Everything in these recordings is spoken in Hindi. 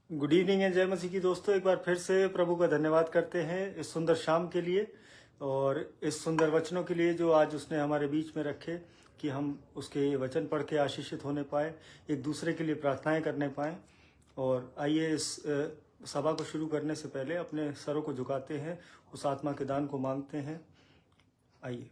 गुड इवनिंग एंड जय मसीह की दोस्तों। एक बार फिर से प्रभु का धन्यवाद करते हैं इस सुंदर शाम के लिए और इस सुंदर वचनों के लिए जो आज उसने हमारे बीच में रखे कि हम उसके वचन पढ़ के आशीषित होने पाए, एक दूसरे के लिए प्रार्थनाएं करने पाएं। और आइए इस सभा को शुरू करने से पहले अपने सरों को झुकाते हैं, उस आत्मा के दान को मांगते हैं। आइए।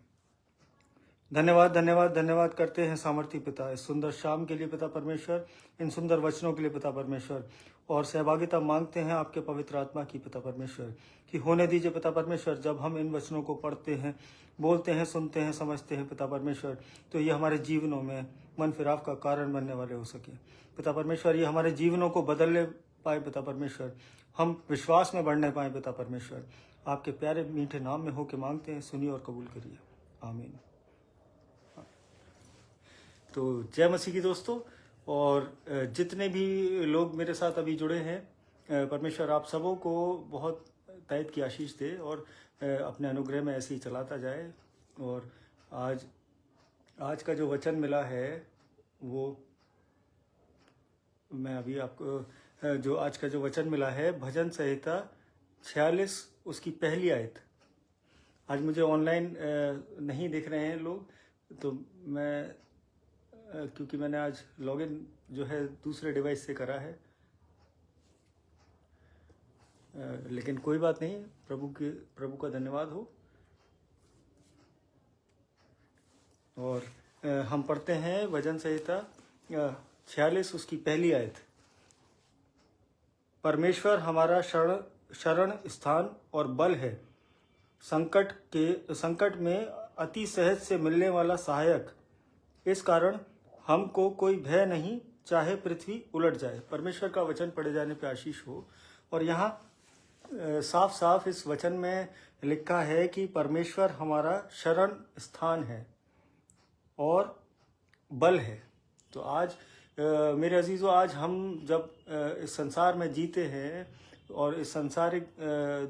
धन्यवाद धन्यवाद धन्यवाद करते हैं सामर्थी पिता, इस सुंदर शाम के लिए पिता परमेश्वर, इन सुंदर वचनों के लिए पिता परमेश्वर, और सहभागिता मांगते हैं आपके पवित्र आत्मा की पिता परमेश्वर कि होने दीजिए पिता परमेश्वर। जब हम इन वचनों को पढ़ते हैं, बोलते हैं, सुनते हैं, समझते हैं पिता परमेश्वर, तो ये हमारे जीवनों में मन फिराव का कारण बनने वाले हो सके पिता परमेश्वर। ये हमारे जीवनों को बदलने पाए पिता परमेश्वर, हम विश्वास में बढ़ने पाए पिता परमेश्वर। आपके प्यारे मीठे नाम में होके मांगते हैं, सुनिए और कबूल करिए, आमीन। तो जय मसीह की दोस्तों, और जितने भी लोग मेरे साथ अभी जुड़े हैं, परमेश्वर आप सबों को बहुत तैत की आशीष दे और अपने अनुग्रह में ऐसे ही चलाता जाए। और आज का जो वचन मिला है वो मैं अभी आपको जो आज का जो वचन मिला है, भजन संहिता 46 उसकी पहली आयत। आज मुझे ऑनलाइन नहीं दिख रहे हैं लोग, तो मैं क्योंकि मैंने आज लॉगिन जो है दूसरे डिवाइस से करा है, लेकिन कोई बात नहीं, प्रभु का धन्यवाद हो। और हम पढ़ते हैं भजन संहिता 46 उसकी पहली आयत। परमेश्वर हमारा शरण स्थान और बल है, संकट में अति सहज से मिलने वाला सहायक। इस कारण हमको कोई भय नहीं, चाहे पृथ्वी उलट जाए। परमेश्वर का वचन पढ़े जाने पे आशीष हो। और यहाँ साफ साफ इस वचन में लिखा है कि परमेश्वर हमारा शरण स्थान है और बल है। तो आज मेरे अजीजों, आज हम जब इस संसार में जीते हैं और इस संसारिक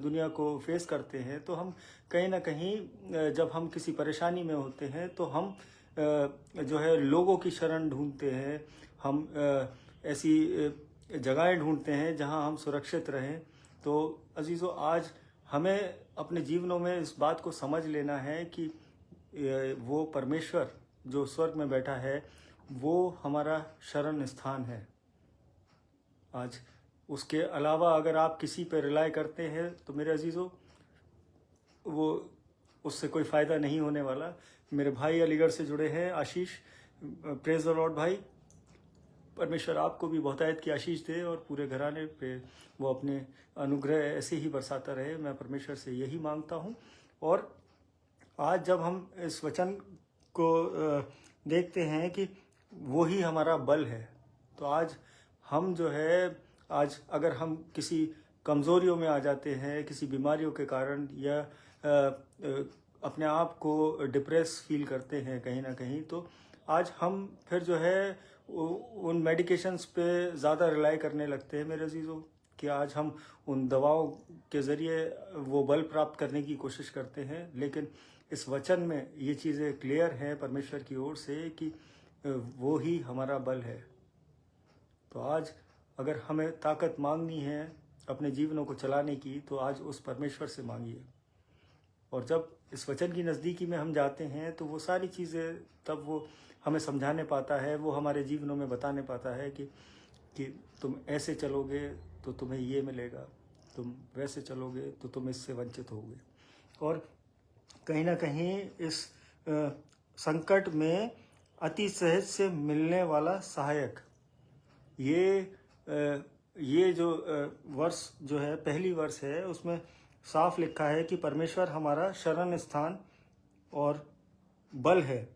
दुनिया को फेस करते हैं, तो हम कहीं ना कहीं जब हम किसी परेशानी में होते हैं तो हम जो है लोगों की शरण ढूंढते हैं, हम ऐसी जगहें ढूंढते हैं जहां हम सुरक्षित रहें। तो अजीज़ों, आज हमें अपने जीवनों में इस बात को समझ लेना है कि वो परमेश्वर जो स्वर्ग में बैठा है वो हमारा शरण स्थान है। आज उसके अलावा अगर आप किसी पर रिलाय करते हैं तो मेरे अजीज़ों, वो उससे कोई फ़ायदा नहीं होने वाला। मेरे भाई अलीगढ़ से जुड़े हैं, आशीष, प्रेज द लॉर्ड भाई। परमेश्वर आपको भी बहुतायत की आशीष दे और पूरे घराने पे वो अपने अनुग्रह ऐसे ही बरसाता रहे, मैं परमेश्वर से यही मांगता हूँ। और आज जब हम इस वचन को देखते हैं कि वो ही हमारा बल है, तो आज हम जो है, आज अगर हम किसी कमज़ोरियों में आ जाते हैं किसी बीमारियों के कारण, या अपने आप को डिप्रेस फील करते हैं कहीं ना कहीं, तो आज हम फिर जो है उन मेडिकेशंस पे ज़्यादा रिलाई करने लगते हैं मेरे अजीज़ों, कि आज हम उन दवाओं के ज़रिए वो बल प्राप्त करने की कोशिश करते हैं। लेकिन इस वचन में ये चीज़ें क्लियर हैं परमेश्वर की ओर से कि वो ही हमारा बल है। तो आज अगर हमें ताकत मांगनी है अपने जीवनों को चलाने की, तो आज उस परमेश्वर से मांगिए। और जब इस वचन की नज़दीकी में हम जाते हैं तो वो सारी चीज़ें तब वो हमें समझाने पाता है, वो हमारे जीवनों में बताने पाता है कि तुम ऐसे चलोगे तो तुम्हें ये मिलेगा, तुम वैसे चलोगे तो तुम इससे वंचित होगे। और कहीं ना कहीं इस संकट में अति सहज से मिलने वाला सहायक, ये जो वर्ष जो है, पहली वर्ष है, उसमें साफ लिखा है कि परमेश्वर हमारा शरण स्थान और बल है,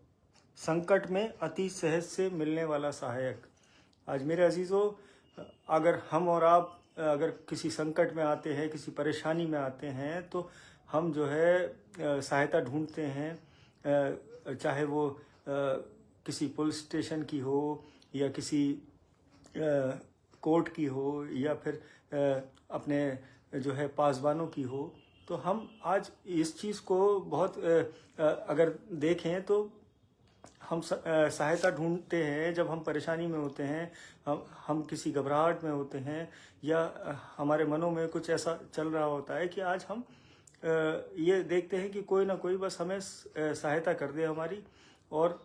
संकट में अति सहज से मिलने वाला सहायक। आज मेरे अजीज़ों, अगर हम और आप अगर किसी संकट में आते हैं, किसी परेशानी में आते हैं, तो हम जो है सहायता ढूंढते हैं, चाहे वो किसी पुलिस स्टेशन की हो या किसी कोर्ट की हो या फिर अपने जो है पासबानों की हो। तो हम आज इस चीज़ को बहुत अगर देखें तो हम सहायता ढूंढते हैं जब हम परेशानी में होते हैं, हम किसी घबराहट में होते हैं, या हमारे मनों में कुछ ऐसा चल रहा होता है कि आज हम ये देखते हैं कि कोई ना कोई बस हमें सहायता कर दे हमारी। और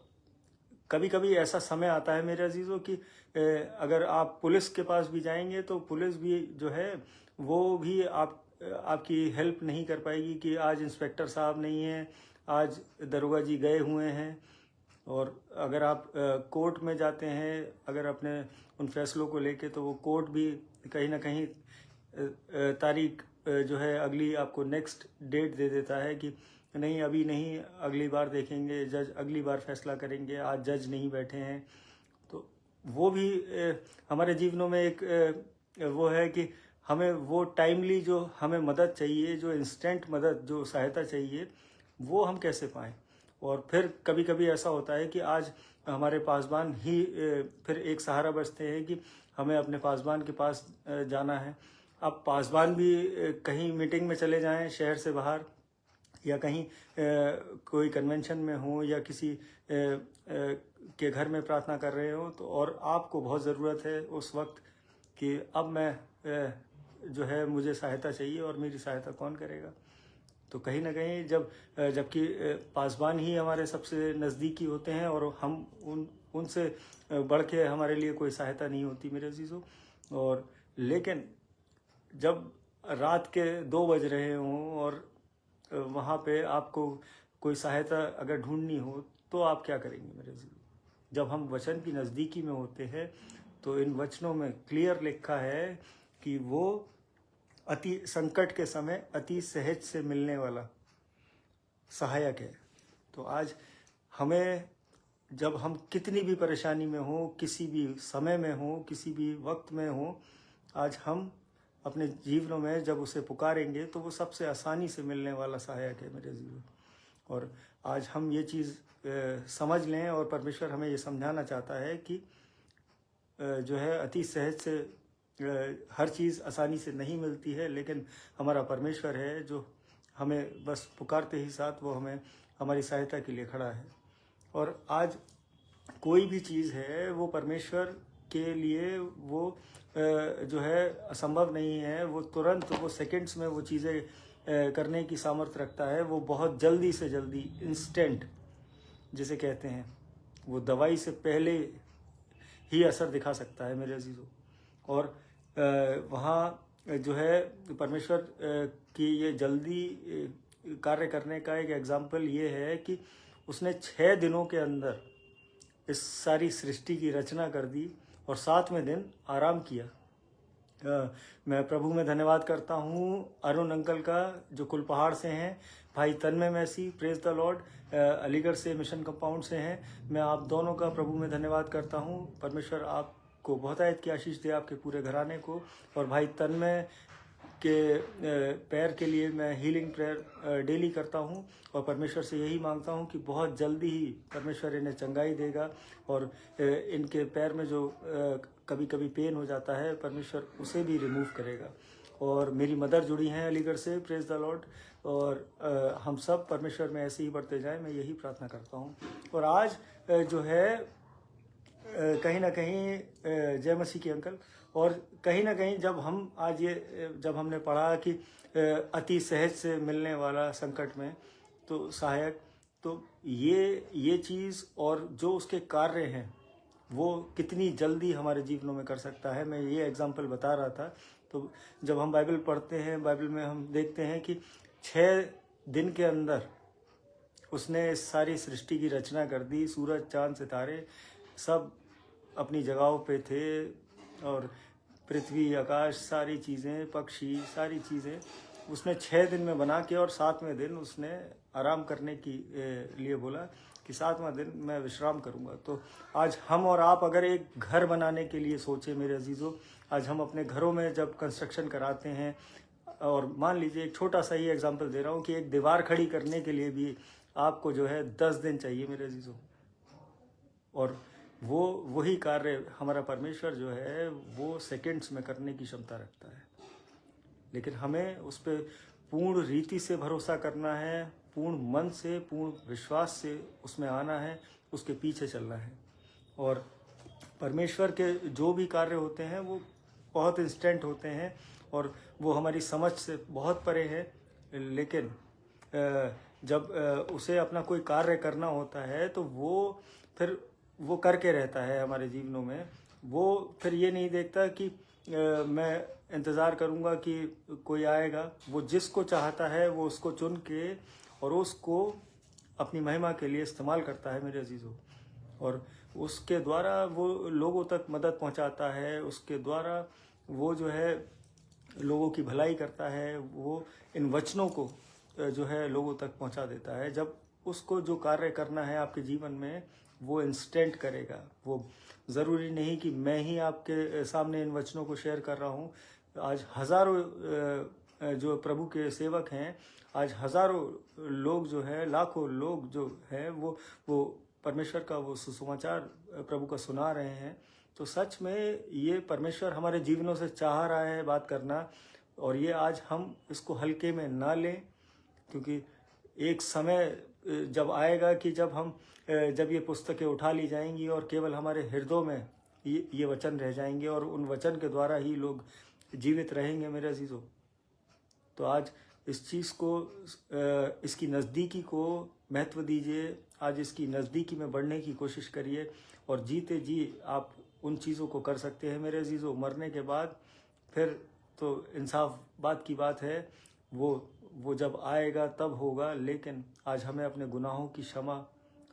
कभी कभी ऐसा समय आता है मेरे अजीज़ों कि अगर आप पुलिस के पास भी जाएंगे तो पुलिस भी जो है वो भी आपकी हेल्प नहीं कर पाएगी कि आज इंस्पेक्टर साहब नहीं हैं, आज दरोगा जी गए हुए हैं। और अगर आप कोर्ट में जाते हैं अगर अपने उन फैसलों को लेके, तो वो कोर्ट भी कहीं ना कहीं तारीख जो है अगली आपको नेक्स्ट डेट दे देता है कि नहीं अभी नहीं, अगली बार देखेंगे, जज अगली बार फैसला करेंगे, आज जज नहीं बैठे हैं। तो वो भी हमारे जीवनों में एक वो है कि हमें वो टाइमली जो हमें मदद चाहिए, जो इंस्टेंट मदद, जो सहायता चाहिए, वो हम कैसे पाएँ। और फिर कभी कभी ऐसा होता है कि आज हमारे पासबान ही फिर एक सहारा बचते हैं कि हमें अपने पासबान के पास जाना है। अब पासबान भी कहीं मीटिंग में चले जाएं शहर से बाहर, या कहीं कोई कन्वेंशन में हो, या किसी के घर में प्रार्थना कर रहे हो, तो और आपको बहुत ज़रूरत है उस वक्त कि अब मैं जो है मुझे सहायता चाहिए और मेरी सहायता कौन करेगा। तो कहीं ना कहीं जबकि पासबान ही हमारे सबसे नज़दीकी होते हैं और हम उनसे बढ़ के हमारे लिए कोई सहायता नहीं होती मेरे अजीज़ों। और लेकिन जब रात के 2 बज रहे हों और वहाँ पे आपको कोई सहायता अगर ढूंढनी हो, तो आप क्या करेंगे मेरे अजीज़ों। जब हम वचन की नज़दीकी में होते हैं तो इन वचनों में क्लियर लिखा है कि वो अति संकट के समय अति सहज से मिलने वाला सहायक है। तो आज हमें, जब हम कितनी भी परेशानी में हो, किसी भी समय में हो, किसी भी वक्त में हो, आज हम अपने जीवनों में जब उसे पुकारेंगे तो वो सबसे आसानी से मिलने वाला सहायक है मेरे जीवन। और आज हम ये चीज़ समझ लें, और परमेश्वर हमें ये समझाना चाहता है कि जो है अति सहज से हर चीज़ आसानी से नहीं मिलती है, लेकिन हमारा परमेश्वर है जो हमें बस पुकारते ही साथ वो हमें हमारी सहायता के लिए खड़ा है। और आज कोई भी चीज़ है वो परमेश्वर के लिए वो जो है असंभव नहीं है। वो तुरंत, वो सेकंड्स में वो चीज़ें करने की सामर्थ्य रखता है। वो बहुत जल्दी से जल्दी, इंस्टेंट जिसे कहते हैं, वो दवाई से पहले ही असर दिखा सकता है मेरे अजीज़ों। और वहाँ जो है परमेश्वर की ये जल्दी कार्य करने का एक एग्जाम्पल ये है कि उसने 6 दिनों के अंदर इस सारी सृष्टि की रचना कर दी और 7वें दिन आराम किया। मैं प्रभु में धन्यवाद करता हूँ अरुण अंकल का, जो कुलपहाड़ से हैं, भाई Tanmay Massey, praise the Lord, Aligarh से मिशन कंपाउंड से हैं। मैं आप दोनों का प्रभु में धन्यवाद करता हूँ। परमेश्वर आपको बहुत आयत की आशीष दे, आपके पूरे घराने को। और भाई तन्मय के पैर के लिए मैं हीलिंग प्रेयर डेली करता हूँ और परमेश्वर से यही मांगता हूँ कि बहुत जल्दी ही परमेश्वर इन्हें चंगाई देगा और इनके पैर में जो कभी कभी पेन हो जाता है, परमेश्वर उसे भी रिमूव करेगा। और मेरी मदर जुड़ी हैं अलीगढ़ से, प्रेज द लॉर्ड। और हम सब परमेश्वर में ऐसे ही बढ़ते जाएं, मैं यही प्रार्थना करता हूँ। और आज जो है कहीं ना कहीं जय मसीह की अंकल, और कहीं ना कहीं जब हमने पढ़ा कि अति सहज से मिलने वाला संकट में तो सहायक, तो ये चीज़ और जो उसके कार्य हैं वो कितनी जल्दी हमारे जीवनों में कर सकता है, मैं ये एग्जाम्पल बता रहा था। तो जब हम बाइबल पढ़ते हैं, बाइबल में हम देखते हैं कि 6 दिन के अंदर उसने सारी सृष्टि की रचना कर दी। सूरज, चांद, सितारे सब अपनी जगहों पे थे, और पृथ्वी, आकाश, सारी चीज़ें, पक्षी, सारी चीज़ें उसने 6 दिन में बना के, और 7वें दिन उसने आराम करने की लिए बोला कि 7वां दिन मैं विश्राम करूंगा। तो आज हम और आप अगर एक घर बनाने के लिए सोचे मेरे अजीज़ों, आज हम अपने घरों में जब कंस्ट्रक्शन कराते हैं, और मान लीजिए एक छोटा सा ही एग्जांपल दे रहा हूँ कि एक दीवार खड़ी करने के लिए भी आपको जो है 10 दिन चाहिए मेरे अजीज़ों। और वही कार्य हमारा परमेश्वर जो है वो सेकंड्स में करने की क्षमता रखता है। लेकिन हमें उस पर पूर्ण रीति से भरोसा करना है, पूर्ण मन से, पूर्ण विश्वास से उसमें आना है, उसके पीछे चलना है। और परमेश्वर के जो भी कार्य होते हैं वो बहुत इंस्टेंट होते हैं और वो हमारी समझ से बहुत परे है, लेकिन जब उसे अपना कोई कार्य करना होता है तो वो फिर वो करके रहता है हमारे जीवनों में। वो फिर ये नहीं देखता कि मैं इंतज़ार करूँगा कि कोई आएगा। वो जिसको चाहता है वो उसको चुन के और उसको अपनी महिमा के लिए इस्तेमाल करता है मेरे अजीज़ों। और उसके द्वारा वो लोगों तक मदद पहुंचाता है, उसके द्वारा वो जो है लोगों की भलाई करता है, वो इन वचनों को जो है लोगों तक पहुंचा देता है। जब उसको जो कार्य करना है आपके जीवन में वो इंस्टेंट करेगा। वो ज़रूरी नहीं कि मैं ही आपके सामने इन वचनों को शेयर कर रहा हूँ। आज हज़ारों जो प्रभु के सेवक हैं, आज हज़ारों लोग जो है, लाखों लोग जो हैं वो परमेश्वर का वो सुसमाचार प्रभु का सुना रहे हैं। तो सच में ये परमेश्वर हमारे जीवनों से चाह रहा है बात करना, और ये आज हम इसको हल्के में ना लें, क्योंकि एक समय जब आएगा कि जब ये पुस्तकें उठा ली जाएंगी और केवल हमारे हृदयों में ये वचन रह जाएंगे और उन वचन के द्वारा ही लोग जीवित रहेंगे मेरे अजीज़ों। तो आज इस चीज़ को, इसकी नज़दीकी को महत्व दीजिए। आज इसकी नज़दीकी में बढ़ने की कोशिश करिए और जीते जी आप उन चीज़ों को कर सकते हैं मेरे अजीज़ों। मरने के बाद फिर तो इंसाफ बात की बात है, वो जब आएगा तब होगा। लेकिन आज हमें अपने गुनाहों की क्षमा,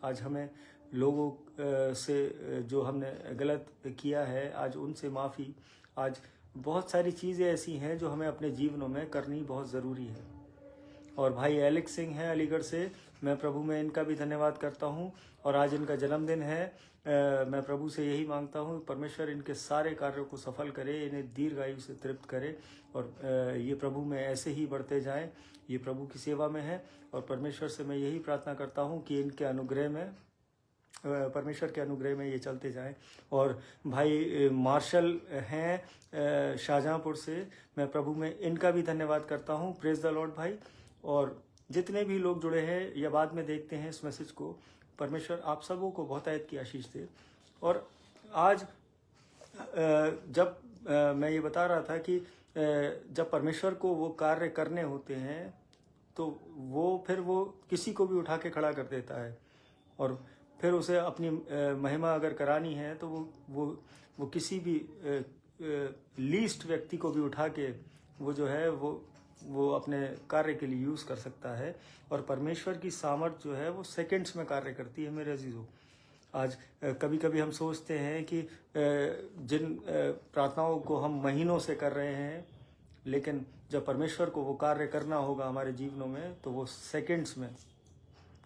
आज हमें लोगों से जो हमने गलत किया है आज उनसे माफ़ी, आज बहुत सारी चीज़ें ऐसी हैं जो हमें अपने जीवनों में करनी बहुत ज़रूरी है। और भाई एलेक्स सिंह हैं अलीगढ़ से, मैं प्रभु में इनका भी धन्यवाद करता हूं और आज इनका जन्मदिन है। मैं प्रभु से यही मांगता हूं परमेश्वर इनके सारे कार्यों को सफल करे, इन्हें दीर्घायु से तृप्त करे और ये प्रभु में ऐसे ही बढ़ते जाएं। ये प्रभु की सेवा में है और परमेश्वर से मैं यही प्रार्थना करता हूं कि इनके अनुग्रह में, परमेश्वर के अनुग्रह में ये चलते जाएं। और भाई मार्शल हैं शाहजहाँपुर से, मैं प्रभु में इनका भी धन्यवाद करता हूं। प्रेज द लॉर्ड भाई। और जितने भी लोग जुड़े हैं या बाद में देखते हैं इस मैसेज को, परमेश्वर आप सबों को बहुत आयत की आशीष दे। और आज जब मैं ये बता रहा था कि जब परमेश्वर को वो कार्य करने होते हैं तो वो किसी को भी उठा के खड़ा कर देता है और फिर उसे अपनी महिमा अगर करानी है तो वो किसी भी लीस्ट व्यक्ति को भी उठा के वो जो है वो अपने कार्य के लिए यूज़ कर सकता है। और परमेश्वर की सामर्थ जो है वो सेकंड्स में कार्य करती है मेरे अजीज़ों। आज कभी कभी हम सोचते हैं कि जिन प्रार्थनाओं को हम महीनों से कर रहे हैं, लेकिन जब परमेश्वर को वो कार्य करना होगा हमारे जीवनों में तो वो सेकंड्स में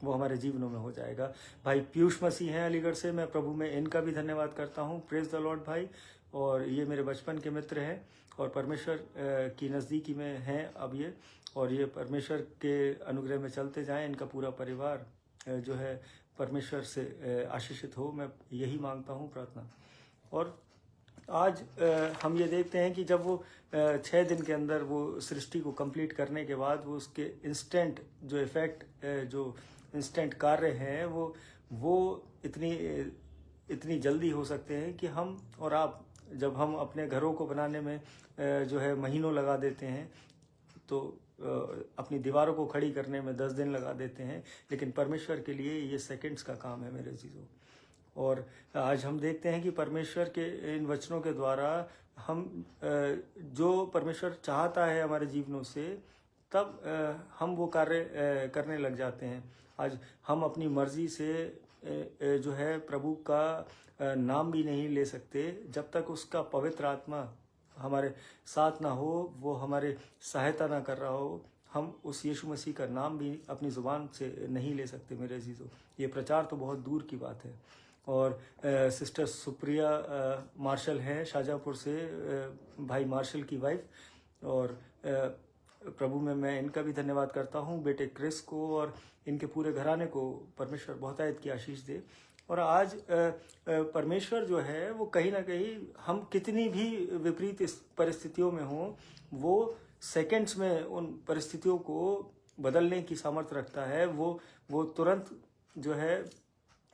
वो हमारे जीवनों में हो जाएगा। भाई पीयूष मसीह हैं अलीगढ़ से, मैं प्रभु में इनका भी धन्यवाद करता हूँ। प्रेज द लॉर्ड भाई। और ये मेरे बचपन के मित्र हैं और परमेश्वर की नज़दीकी में हैं अब ये, और ये परमेश्वर के अनुग्रह में चलते जाएं। इनका पूरा परिवार जो है परमेश्वर से आशीषित हो, मैं यही मांगता हूँ प्रार्थना। और आज हम ये देखते हैं कि जब वो 6 दिन के अंदर वो सृष्टि को कंप्लीट करने के बाद वो उसके इंस्टेंट जो इफ़ेक्ट, जो इंस्टेंट कार्य हैं वो इतनी जल्दी हो सकते हैं कि हम और आप, जब हम अपने घरों को बनाने में जो है महीनों लगा देते हैं, तो अपनी दीवारों को खड़ी करने में 10 दिन लगा देते हैं, लेकिन परमेश्वर के लिए ये सेकंड्स का काम है मेरे अजीज़ों। और आज हम देखते हैं कि परमेश्वर के इन वचनों के द्वारा हम जो परमेश्वर चाहता है हमारे जीवनों से, तब हम वो कार्य करने लग जाते हैं। आज हम अपनी मर्जी से जो है प्रभु का नाम भी नहीं ले सकते जब तक उसका पवित्र आत्मा हमारे साथ ना हो, वो हमारे सहायता ना कर रहा हो। हम उस यीशु मसीह का नाम भी अपनी ज़ुबान से नहीं ले सकते मेरे अजीज़ों। ये प्रचार तो बहुत दूर की बात है। और सिस्टर सुप्रिया मार्शल हैं शाहजहाँपुर से, भाई मार्शल की वाइफ, और प्रभु में मैं इनका भी धन्यवाद करता हूँ। बेटे क्रिस को और इनके पूरे घराने को परमेश्वर बहुत आयत की आशीष दे। और आज परमेश्वर जो है वो कहीं ना कहीं, हम कितनी भी विपरीत परिस्थितियों में हों, वो सेकंड्स में उन परिस्थितियों को बदलने की सामर्थ्य रखता है, वो तुरंत जो है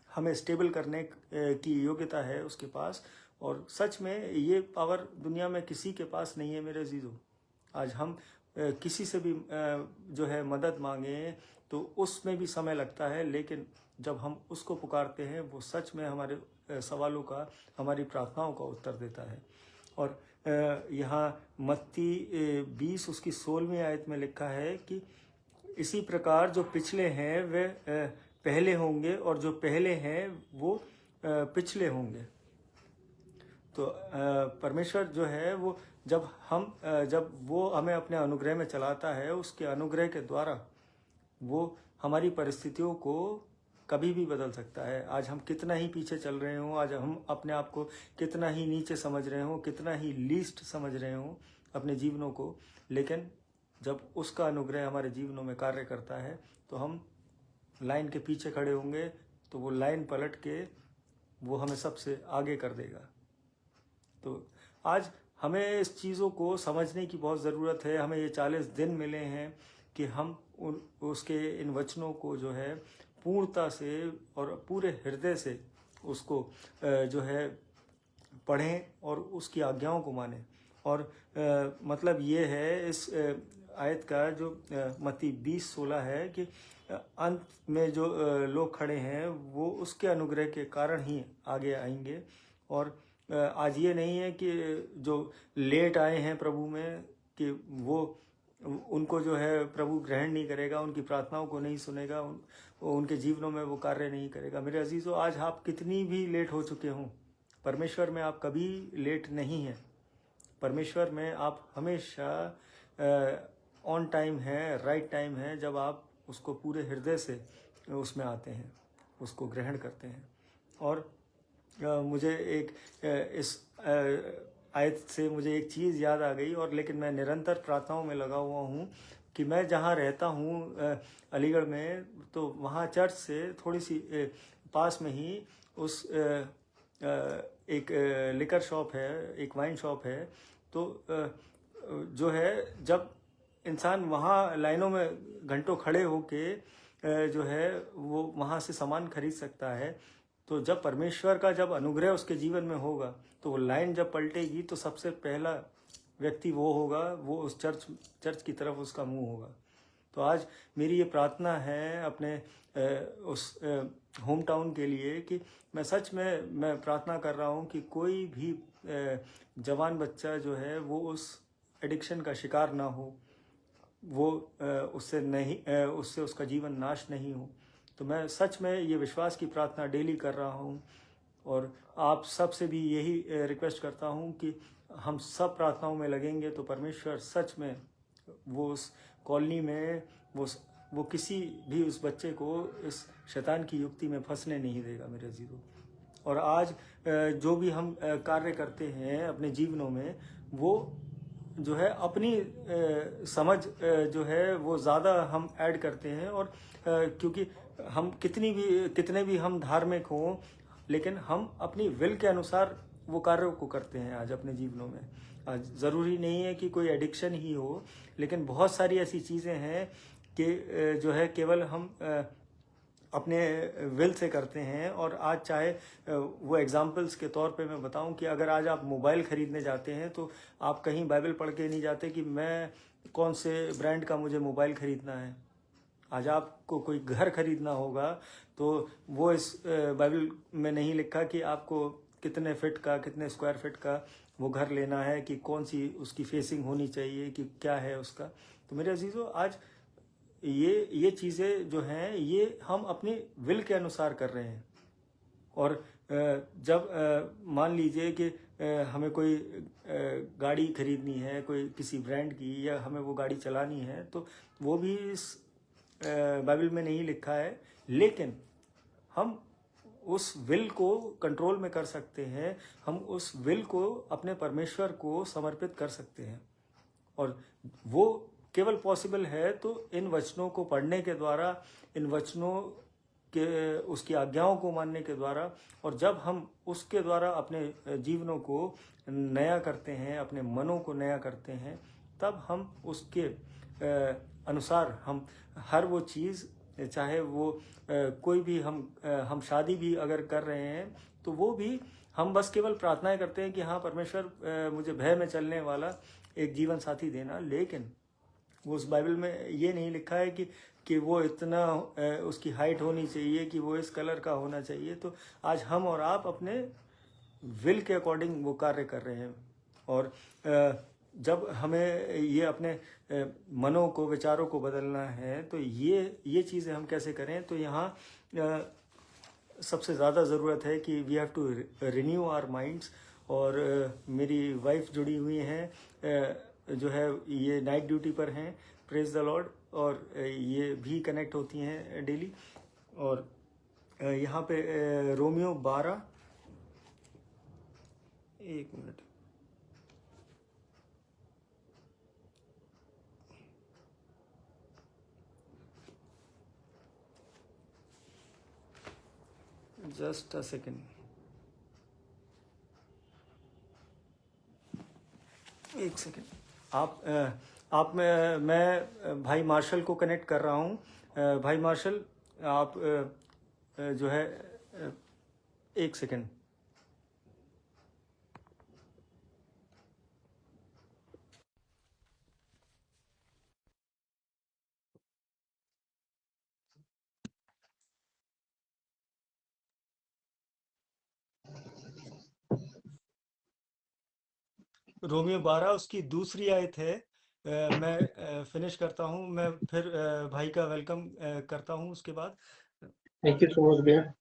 हमें स्टेबल करने की योग्यता है उसके पास। और सच में ये पावर दुनिया में किसी के पास नहीं है मेरे अजीजों। आज हम किसी से भी जो है मदद मांगे तो उसमें भी समय लगता है, लेकिन जब हम उसको पुकारते हैं वो सच में हमारे सवालों का, हमारी प्रार्थनाओं का उत्तर देता है। और यहाँ मत्ती 20 उसकी 16वीं आयत में लिखा है कि इसी प्रकार जो पिछले हैं वे पहले होंगे और जो पहले हैं वो पिछले होंगे। तो परमेश्वर जो है वो जब वो हमें अपने अनुग्रह में चलाता है, उसके अनुग्रह के द्वारा वो हमारी परिस्थितियों को कभी भी बदल सकता है। आज हम कितना ही पीछे चल रहे हों, आज हम अपने आप को कितना ही नीचे समझ रहे हों, कितना ही लीस्ट समझ रहे हों अपने जीवनों को, लेकिन जब उसका अनुग्रह हमारे जीवनों में कार्य करता है तो हम लाइन के पीछे खड़े होंगे, तो वो लाइन पलट के वो हमें सबसे आगे कर देगा। तो आज हमें इस चीज़ों को समझने की बहुत ज़रूरत है। हमें ये 40 दिन मिले हैं कि हम उसके इन वचनों को जो है पूर्णता से और पूरे हृदय से उसको जो है पढ़ें और उसकी आज्ञाओं को मानें। और मतलब ये है इस आयत का जो मत्ती 20:16 है कि अंत में जो लोग खड़े हैं वो उसके अनुग्रह के कारण ही आगे आएंगे। और आज ये नहीं है कि जो लेट आए हैं प्रभु में कि वो उनको जो है प्रभु ग्रहण नहीं करेगा, उनकी प्रार्थनाओं को नहीं सुनेगा, उनके जीवनों में वो कार्य नहीं करेगा। मेरे अजीजों, आज आप कितनी भी लेट हो चुके हों, परमेश्वर में आप कभी लेट नहीं हैं। परमेश्वर में आप हमेशा ऑन टाइम है, राइट टाइम है, जब आप उसको पूरे हृदय से उसमें आते हैं, उसको ग्रहण करते हैं। और मुझे एक इस आयत से मुझे एक चीज़ याद आ गई, और लेकिन मैं निरंतर प्रार्थनाओं में लगा हुआ हूँ कि मैं जहाँ रहता हूँ अलीगढ़ में, तो वहाँ चर्च से थोड़ी सी पास में ही उस एक लिकर शॉप है, एक वाइन शॉप है। तो जो है जब इंसान वहाँ लाइनों में घंटों खड़े होके जो है वो वहाँ से सामान खरीद सकता है। तो जब परमेश्वर का जब अनुग्रह उसके जीवन में होगा तो वो लाइन जब पलटेगी तो सबसे पहला व्यक्ति वो होगा, वो उस चर्च की तरफ उसका मुंह होगा। तो आज मेरी ये प्रार्थना है अपने उस होम टाउन के लिए कि मैं सच में मैं प्रार्थना कर रहा हूँ कि कोई भी जवान बच्चा जो है वो उस एडिक्शन का शिकार ना हो, वो उससे उसका जीवन नाश नहीं हो। तो मैं सच में ये विश्वास की प्रार्थना डेली कर रहा हूँ, और आप सब से भी यही रिक्वेस्ट करता हूँ कि हम सब प्रार्थनाओं में लगेंगे तो परमेश्वर सच में वो उस कॉलोनी में वो किसी भी उस बच्चे को इस शैतान की युक्ति में फंसने नहीं देगा मेरे अजीजों। और आज जो भी हम कार्य करते हैं अपने जीवनों में, वो जो है अपनी समझ जो है वो ज़्यादा हम ऐड करते हैं। और क्योंकि हम कितने भी हम धार्मिक हों, लेकिन हम अपनी विल के अनुसार वो कार्यों को करते हैं आज अपने जीवनों में। आज ज़रूरी नहीं है कि कोई एडिक्शन ही हो, लेकिन बहुत सारी ऐसी चीज़ें हैं कि जो है केवल हम अपने विल से करते हैं। और आज चाहे वो एग्जाम्पल्स के तौर पे मैं बताऊं कि अगर आज आप मोबाइल ख़रीदने जाते हैं तो आप कहीं बाइबल पढ़ के नहीं जाते कि मैं कौन से ब्रांड का मुझे मोबाइल ख़रीदना है। आज आपको कोई घर खरीदना होगा तो वो इस बाइबल में नहीं लिखा कि आपको कितने फिट का, कितने स्क्वायर फिट का वो घर लेना है, कि कौन सी उसकी फेसिंग होनी चाहिए, कि क्या है उसका। तो मेरे अजीजों, आज ये चीज़ें जो हैं ये हम अपनी विल के अनुसार कर रहे हैं। और जब मान लीजिए कि हमें कोई गाड़ी खरीदनी है, कोई किसी ब्रांड की, या हमें वो गाड़ी चलानी है, तो वो भी इस बाइबल में नहीं लिखा है, लेकिन हम उस विल को कंट्रोल में कर सकते हैं। हम उस विल को अपने परमेश्वर को समर्पित कर सकते हैं, और वो केवल पॉसिबल है तो इन वचनों को पढ़ने के द्वारा, इन वचनों के उसकी आज्ञाओं को मानने के द्वारा। और जब हम उसके द्वारा अपने जीवनों को नया करते हैं, अपने मनों को नया करते हैं, तब हम उसके अनुसार हम हर वो चीज़, चाहे वो कोई भी हम शादी भी अगर कर रहे हैं तो वो भी हम बस केवल प्रार्थनाएं करते हैं कि हाँ परमेश्वर मुझे भय में चलने वाला एक जीवन साथी देना, लेकिन वो उस बाइबल में ये नहीं लिखा है कि वो इतना उसकी हाइट होनी चाहिए, कि वो इस कलर का होना चाहिए। तो आज हम और आप अपने विल के अकॉर्डिंग वो कार्य कर रहे हैं, और जब हमें ये अपने मनों को, विचारों को बदलना है तो ये चीज़ें हम कैसे करें। तो यहाँ सबसे ज़्यादा ज़रूरत है कि we have to renew our minds. और मेरी वाइफ जुड़ी हुई हैं, जो है ये नाइट ड्यूटी पर हैं, प्रेज द लॉर्ड, और ये भी कनेक्ट होती हैं डेली। और यहाँ पे रोमियो 12, एक मिनट, जस्ट अ सेकेंड, एक सेकेंड। आप मैं भाई मार्शल को कनेक्ट कर रहा हूँ। भाई मार्शल, आप जो है एक सेकेंड। रोमियो 12 उसकी दूसरी आयत है। मैं फिनिश करता हूँ, मैं फिर भाई का वेलकम करता हूँ उसके बाद। थैंक यू सो मच भैया।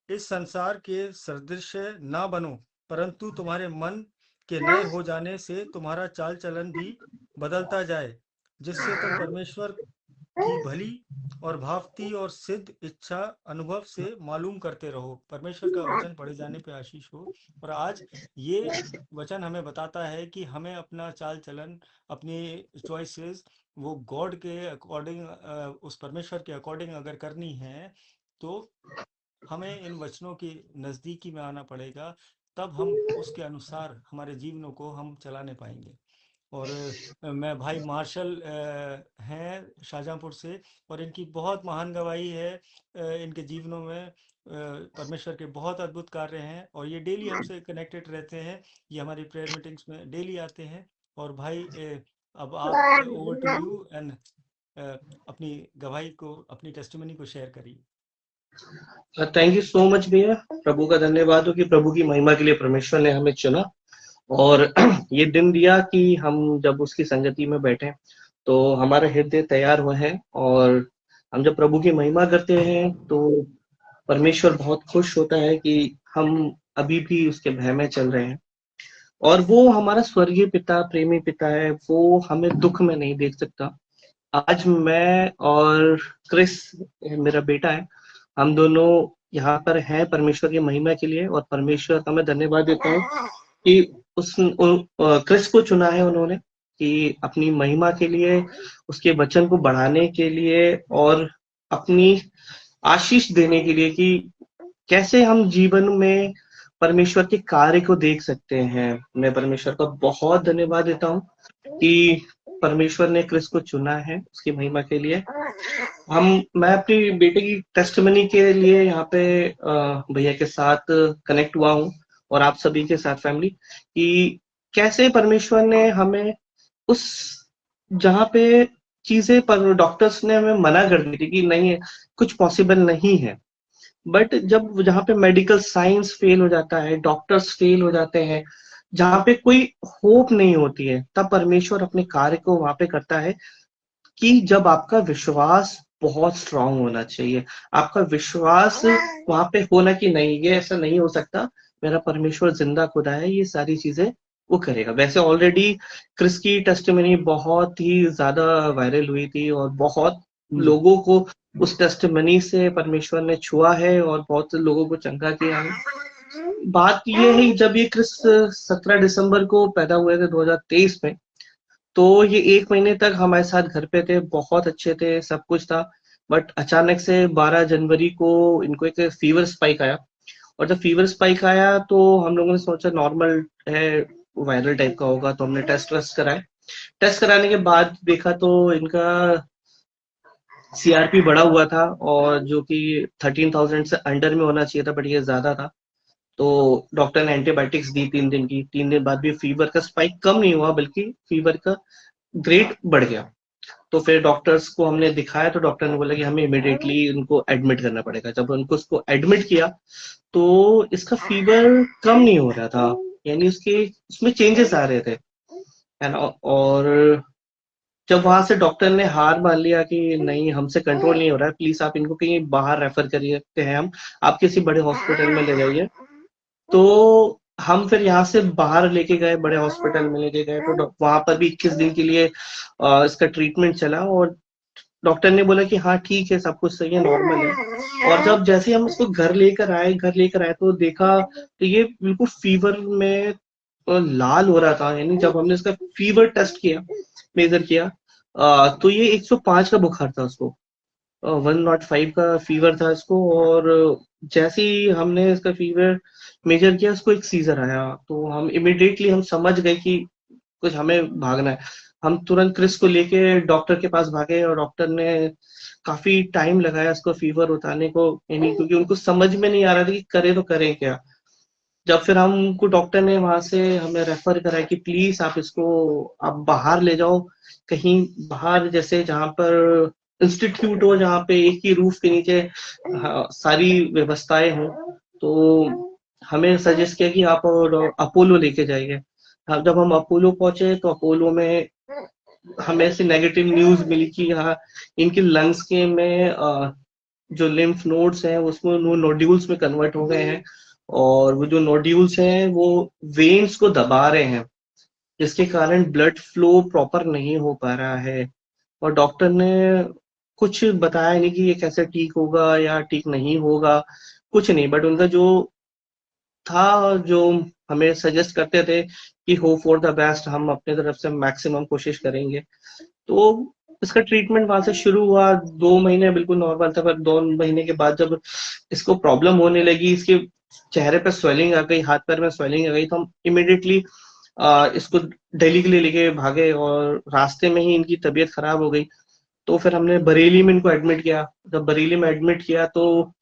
इस संसार के सदृश ना बनो, परंतु तुम्हारे मन के नए हो जाने से तुम्हारा चाल चलन भी बदलता जाए, जिससे तुम परमेश्वर की भली और भावती और सिद्ध इच्छा अनुभव से मालूम करते रहो। परमेश्वर का वचन पढ़े जाने पे आशीष हो। और आज ये वचन हमें बताता है कि हमें अपना चाल चलन, अपनी चॉइसेस वो गॉड के अकॉर्डिंग, उस परमेश्वर के अकॉर्डिंग अगर करनी है तो हमें इन वचनों की नज़दीकी में आना पड़ेगा। तब हम उसके अनुसार हमारे जीवनों को हम चलाने पाएंगे। और मैं भाई मार्शल हैं शाहजहाँपुर से, और इनकी बहुत महान गवाही है। इनके जीवनों में परमेश्वर के बहुत अद्भुत कार्य हैं, और ये डेली हमसे कनेक्टेड रहते हैं। ये हमारी प्रेयर मीटिंग्स में डेली आते हैं। और भाई अब आप, ओवर टू यू, एंड अपनी गवाही को, अपनी टेस्टिमनी को शेयर करिए। थैंक यू सो मच भैया। प्रभु का धन्यवाद हो कि प्रभु की महिमा के लिए परमेश्वर ने हमें चुना और ये दिन दिया कि हम जब उसकी संगति में बैठे तो हमारे हृदय तैयार हुए हैं। और हम जब प्रभु की महिमा करते हैं तो परमेश्वर बहुत खुश होता है कि हम अभी भी उसके भय में चल रहे हैं। और वो हमारा स्वर्गीय पिता, प्रेमी पिता है, वो हमें दुख में नहीं देख सकता। आज मैं और क्रिस, मेरा बेटा है, हम दोनों यहाँ पर हैं परमेश्वर की महिमा के लिए। और परमेश्वर का मैं धन्यवाद देता हूँ कि क्रिस को चुना है उन्होंने, कि अपनी महिमा के लिए, उसके वचन को बढ़ाने के लिए और अपनी आशीष देने के लिए कि कैसे हम जीवन में परमेश्वर के कार्य को देख सकते हैं। मैं परमेश्वर का बहुत धन्यवाद देता हूँ कि परमेश्वर ने क्रिस को चुना है उसकी महिमा के लिए। मैं अपनी बेटे की टेस्टमनी के लिए यहाँ पे भैया के साथ कनेक्ट हुआ हूँ और आप सभी के साथ फैमिली, कि कैसे परमेश्वर ने हमें उस, जहाँ पे चीजें पर डॉक्टर्स ने हमें मना कर दी थी कि नहीं कुछ पॉसिबल नहीं है, बट जब जहाँ पे मेडिकल साइंस फेल हो जाता है, डॉक्टर्स फेल हो जाते हैं, जहाँ पे कोई होप नहीं होती है, तब परमेश्वर अपने कार्य को वहां पे करता है। कि जब आपका विश्वास बहुत स्ट्रांग होना चाहिए, आपका विश्वास वहां पे होना कि नहीं ये ऐसा नहीं हो सकता, मेरा परमेश्वर जिंदा खुदा है, ये सारी चीजें वो करेगा। वैसे ऑलरेडी क्रिस की टेस्टिमनी बहुत ही ज्यादा वायरल हुई थी और बहुत लोगों को उस टेस्टिमनी से परमेश्वर ने छुआ है और बहुत लोगों को चंगा किया है। बात ये है जब ये क्रिस 17 दिसंबर को पैदा हुए थे 2023 में, तो ये 1 महीने तक हमारे साथ घर पे थे, बहुत अच्छे थे, सब कुछ था। बट अचानक से 12 जनवरी को इनको एक फीवर स्पाइक आया। और जब फीवर स्पाइक आया तो हम लोगों ने सोचा नॉर्मल है, वायरल टाइप का होगा। तो हमने टेस्ट कराए। टेस्ट कराने के बाद देखा तो इनका सीआरपी बढ़ा हुआ था, और जो कि 13,000 से अंडर में होना चाहिए था, बट ये ज्यादा था। तो डॉक्टर ने एंटीबायोटिक्स दी 3 दिन की। 3 दिन बाद भी फीवर का स्पाइक कम नहीं हुआ, बल्कि फीवर का ग्रेड बढ़ गया। तो फिर डॉक्टर्स को हमने दिखाया, तो डॉक्टर ने बोला कि हमें इमिडिएटली उनको एडमिट करना पड़ेगा। जब उनको उसको एडमिट किया तो इसका फीवर कम नहीं हो रहा था, यानी उसके उसमें चेंजेस आ रहे थे, है ना। और जब वहां से डॉक्टर ने हार मान लिया कि नहीं, हमसे कंट्रोल नहीं हो रहा है, प्लीज आप इनको कहीं बाहर रेफर करिए हम, आप किसी बड़े हॉस्पिटल में ले जाइए। तो हम फिर यहाँ से बाहर लेके गए, बड़े हॉस्पिटल में लेके गए। तो वहां पर भी 21 दिन के लिए इसका ट्रीटमेंट चला, और डॉक्टर ने बोला कि हाँ ठीक है, सब कुछ सही है, नॉर्मल है। और जब जैसे ही हम उसको घर लेकर आए तो देखा तो ये बिल्कुल फीवर में लाल हो रहा था। यानी जब हमने इसका फीवर टेस्ट किया, मेजर किया, तो ये 105 का बुखार था उसको, 105 का फीवर था इसको। और जैसे ही हमने इसका फीवर मेजर किया, उसको एक सीजर आया। तो हम इमिडिएटली हम समझ गए कि कुछ हमें भागना है। हम तुरंत क्रिस को लेके डॉक्टर के पास भागे, और डॉक्टर ने काफी टाइम लगाया इसको फीवर उतारने को, यानी क्योंकि उनको समझ में नहीं आ रहा था कि करे तो करें क्या। जब फिर हमको डॉक्टर ने वहां से हमें रेफर कराया कि प्लीज आप इसको आप बाहर ले जाओ, कहीं बाहर, जैसे जहाँ पर इंस्टीट्यूट हो, जहाँ पे एक ही रूफ के नीचे सारी व्यवस्थाएं हों। तो हमें सजेस्ट किया कि आप अपोलो लेके जाइए। अब जब हम अपोलो पहुंचे तो अपोलो में हमें ऐसी नेगेटिव न्यूज मिली कि हाँ, इनके लंग्स के में जो लिम्फ नोड्स हैं उसमें वो नोड्यूल्स में कन्वर्ट हो गए हैं, और वो जो नोड्यूल्स हैं वो वेन्स को दबा रहे हैं, जिसके कारण ब्लड फ्लो प्रॉपर नहीं हो पा रहा है। और डॉक्टर ने कुछ बताया नहीं कि ये कैसे ठीक होगा या ठीक नहीं होगा, कुछ नहीं। बट उनका जो था, जो हमें सजेस्ट करते थे कि होप फॉर द बेस्ट, हम अपने तरफ से मैक्सिमम कोशिश करेंगे। तो इसका ट्रीटमेंट वहां से शुरू हुआ। 2 महीने बिल्कुल नॉर्मल था, पर 2 महीने के बाद जब इसको प्रॉब्लम होने लगी, इसके चेहरे पे स्वेलिंग आ गई, हाथ पैर में स्वेलिंग आ गई, तो हम इमिडिएटली इसको दिल्ली के लिए लेके भागे, और रास्ते में ही इनकी तबीयत खराब हो गई। तो फिर हमने बरेली में इनको एडमिट किया। जब बरेली में एडमिट किया तो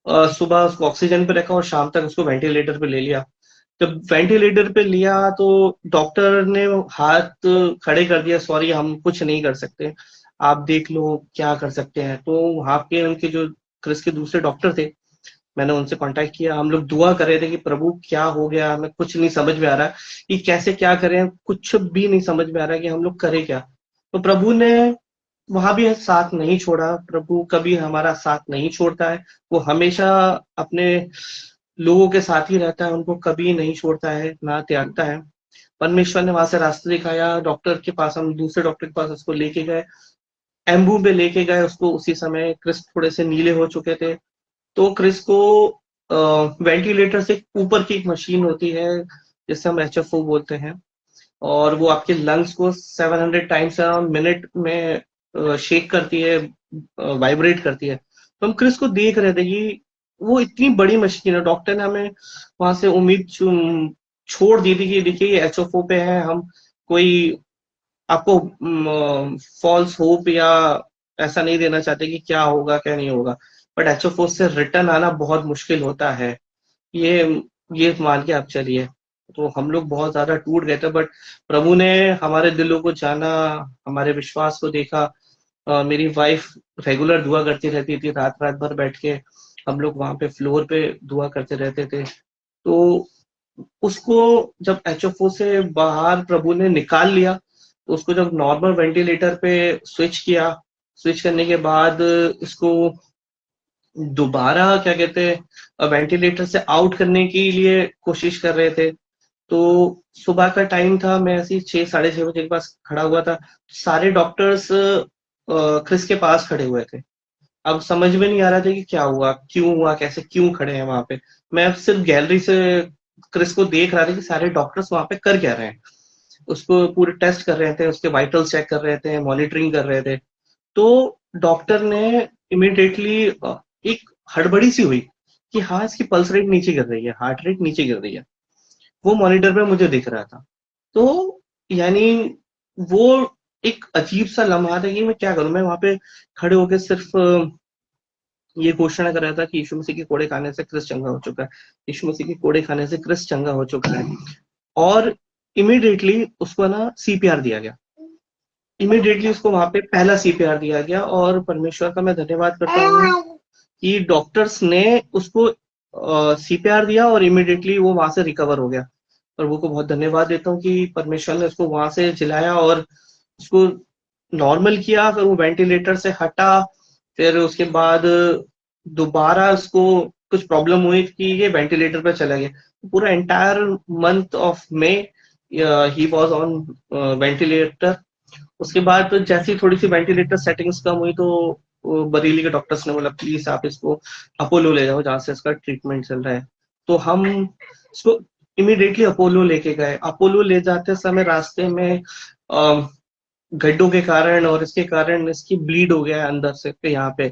सुबह उसको ऑक्सीजन पे रखा, और शाम तक उसको वेंटिलेटर पे ले लिया। जब वेंटिलेटर पे लिया तो डॉक्टर ने हाथ खड़े कर दिया, सॉरी हम कुछ नहीं कर सकते, आप देख लो क्या कर सकते हैं। तो वहां के उनके जो क्रिस के दूसरे डॉक्टर थे, मैंने उनसे कांटेक्ट किया। हम लोग दुआ कर रहे थे कि प्रभु क्या हो गया, हमें कुछ नहीं समझ में आ रहा कि कैसे क्या करें, कुछ भी नहीं समझ में आ रहा कि हम लोग करें क्या। तो प्रभु ने वहां भी साथ नहीं छोड़ा। प्रभु कभी हमारा साथ नहीं छोड़ता है, वो हमेशा अपने लोगों के साथ ही रहता है, उनको कभी नहीं छोड़ता है, ना त्यागता है। परमेश्वर ने वहां से रास्ता दिखाया। डॉक्टर के पास, हम दूसरे डॉक्टर के पास उसको लेके गए, एम्बू पे लेके गए उसको। उसी समय क्रिस थोड़े से नीले हो चुके थे। तो क्रिस को वेंटिलेटर से ऊपर की एक मशीन होती है जिससे हम एचएफओ बोलते हैं, और वो आपके लंग्स को 700 टाइम्स मिनट में शेक करती है, वाइब्रेट करती है। तो हम क्रिस को देख रहे थे कि वो इतनी बड़ी मशीन है। डॉक्टर ने हमें वहां से उम्मीद छोड़ दी थी कि देखिए ये एचएफओ पे है, हम कोई आपको फॉल्स होप या ऐसा नहीं देना चाहते कि क्या होगा क्या नहीं होगा। बट एचएफओ से रिटर्न आना बहुत मुश्किल होता है, ये ये मान के आप चलिए। तो हम लोग बहुत ज्यादा टूट गए थे, बट प्रभु ने हमारे दिलों को जाना, हमारे विश्वास को देखा। मेरी वाइफ रेगुलर दुआ करती रहती थी, रात रात भर बैठ के हम लोग वहां पे फ्लोर पे दुआ करते रहते थे। तो उसको जब एचएफओ से बाहर प्रभु ने निकाल लिया, तो उसको जब नॉर्मल वेंटिलेटर पे स्विच किया, स्विच करने के बाद इसको दोबारा क्या कहते हैं वेंटिलेटर से आउट करने के लिए कोशिश कर रहे थे। तो सुबह का टाइम था, मैं ऐसे 6 साढ़े 6 बजे के पास खड़ा हुआ था। सारे डॉक्टर्स क्रिस के पास खड़े हुए थे। अब समझ में नहीं आ रहा था कि क्या हुआ, क्यों हुआ, कैसे, क्यों खड़े हैं वहां पे। मैं सिर्फ गैलरी से क्रिस को देख रहा था कि सारे डॉक्टर्स वहां पे कर क्या रहे हैं। उसको पूरे टेस्ट कर रहे थे, उसके वाइटल्स चेक कर रहे थे, मॉनिटरिंग कर रहे थे। तो डॉक्टर ने इमिडिएटली एक हड़बड़ी सी हुई कि हाँ, इसकी पल्स रेट नीचे गिर रही है, हार्ट रेट नीचे गिर रही है। वो मॉनिटर पे मुझे दिख रहा था। तो यानी वो एक अजीब सा लम्हा था कि मैं क्या करूं, मैं वहां पे खड़े होकर सिर्फ ये घोषणा कर रहा था कि यीशु मसीह के कोड़े खाने से क्रिस चंगा हो चुका है, यीशु मसीह के कोड़े खाने से क्रिस चंगा हो चुका है। और इमीडिएटली उसको ना सीपीआर दिया गया, इमीडिएटली उसको वहां पे पहला सीपीआर दिया गया। और परमेश्वर का मैं धन्यवाद करता हूँ कि डॉक्टर्स ने उसको सीपीआर दिया और इमीडिएटली वो वहां से रिकवर हो गया। प्रभु को बहुत धन्यवाद देता हूँ कि परमेश्वर ने उसको वहां से जिलाया और उसको नॉर्मल किया। फिर वो वेंटिलेटर से हटा, फिर उसके बाद दोबारा उसको कुछ प्रॉब्लम हुई कि ये वेंटिलेटर पे चला गया। पूरा entire month of May he was on ventilator. उसके बाद तो जैसी थोड़ी सी वेंटिलेटर सेटिंग्स कम हुई तो बरेली के डॉक्टर्स ने बोला प्लीज आप इसको अपोलो ले जाओ जहाँ से इसका ट्रीटमेंट चल रहा है। तो हम इसको इमीडिएटली अपोलो लेके गए। अपोलो ले जाते समय रास्ते में गड्ढों के कारण और इसके कारण इसकी ब्लीड हो गया है अंदर से पे यहाँ पे,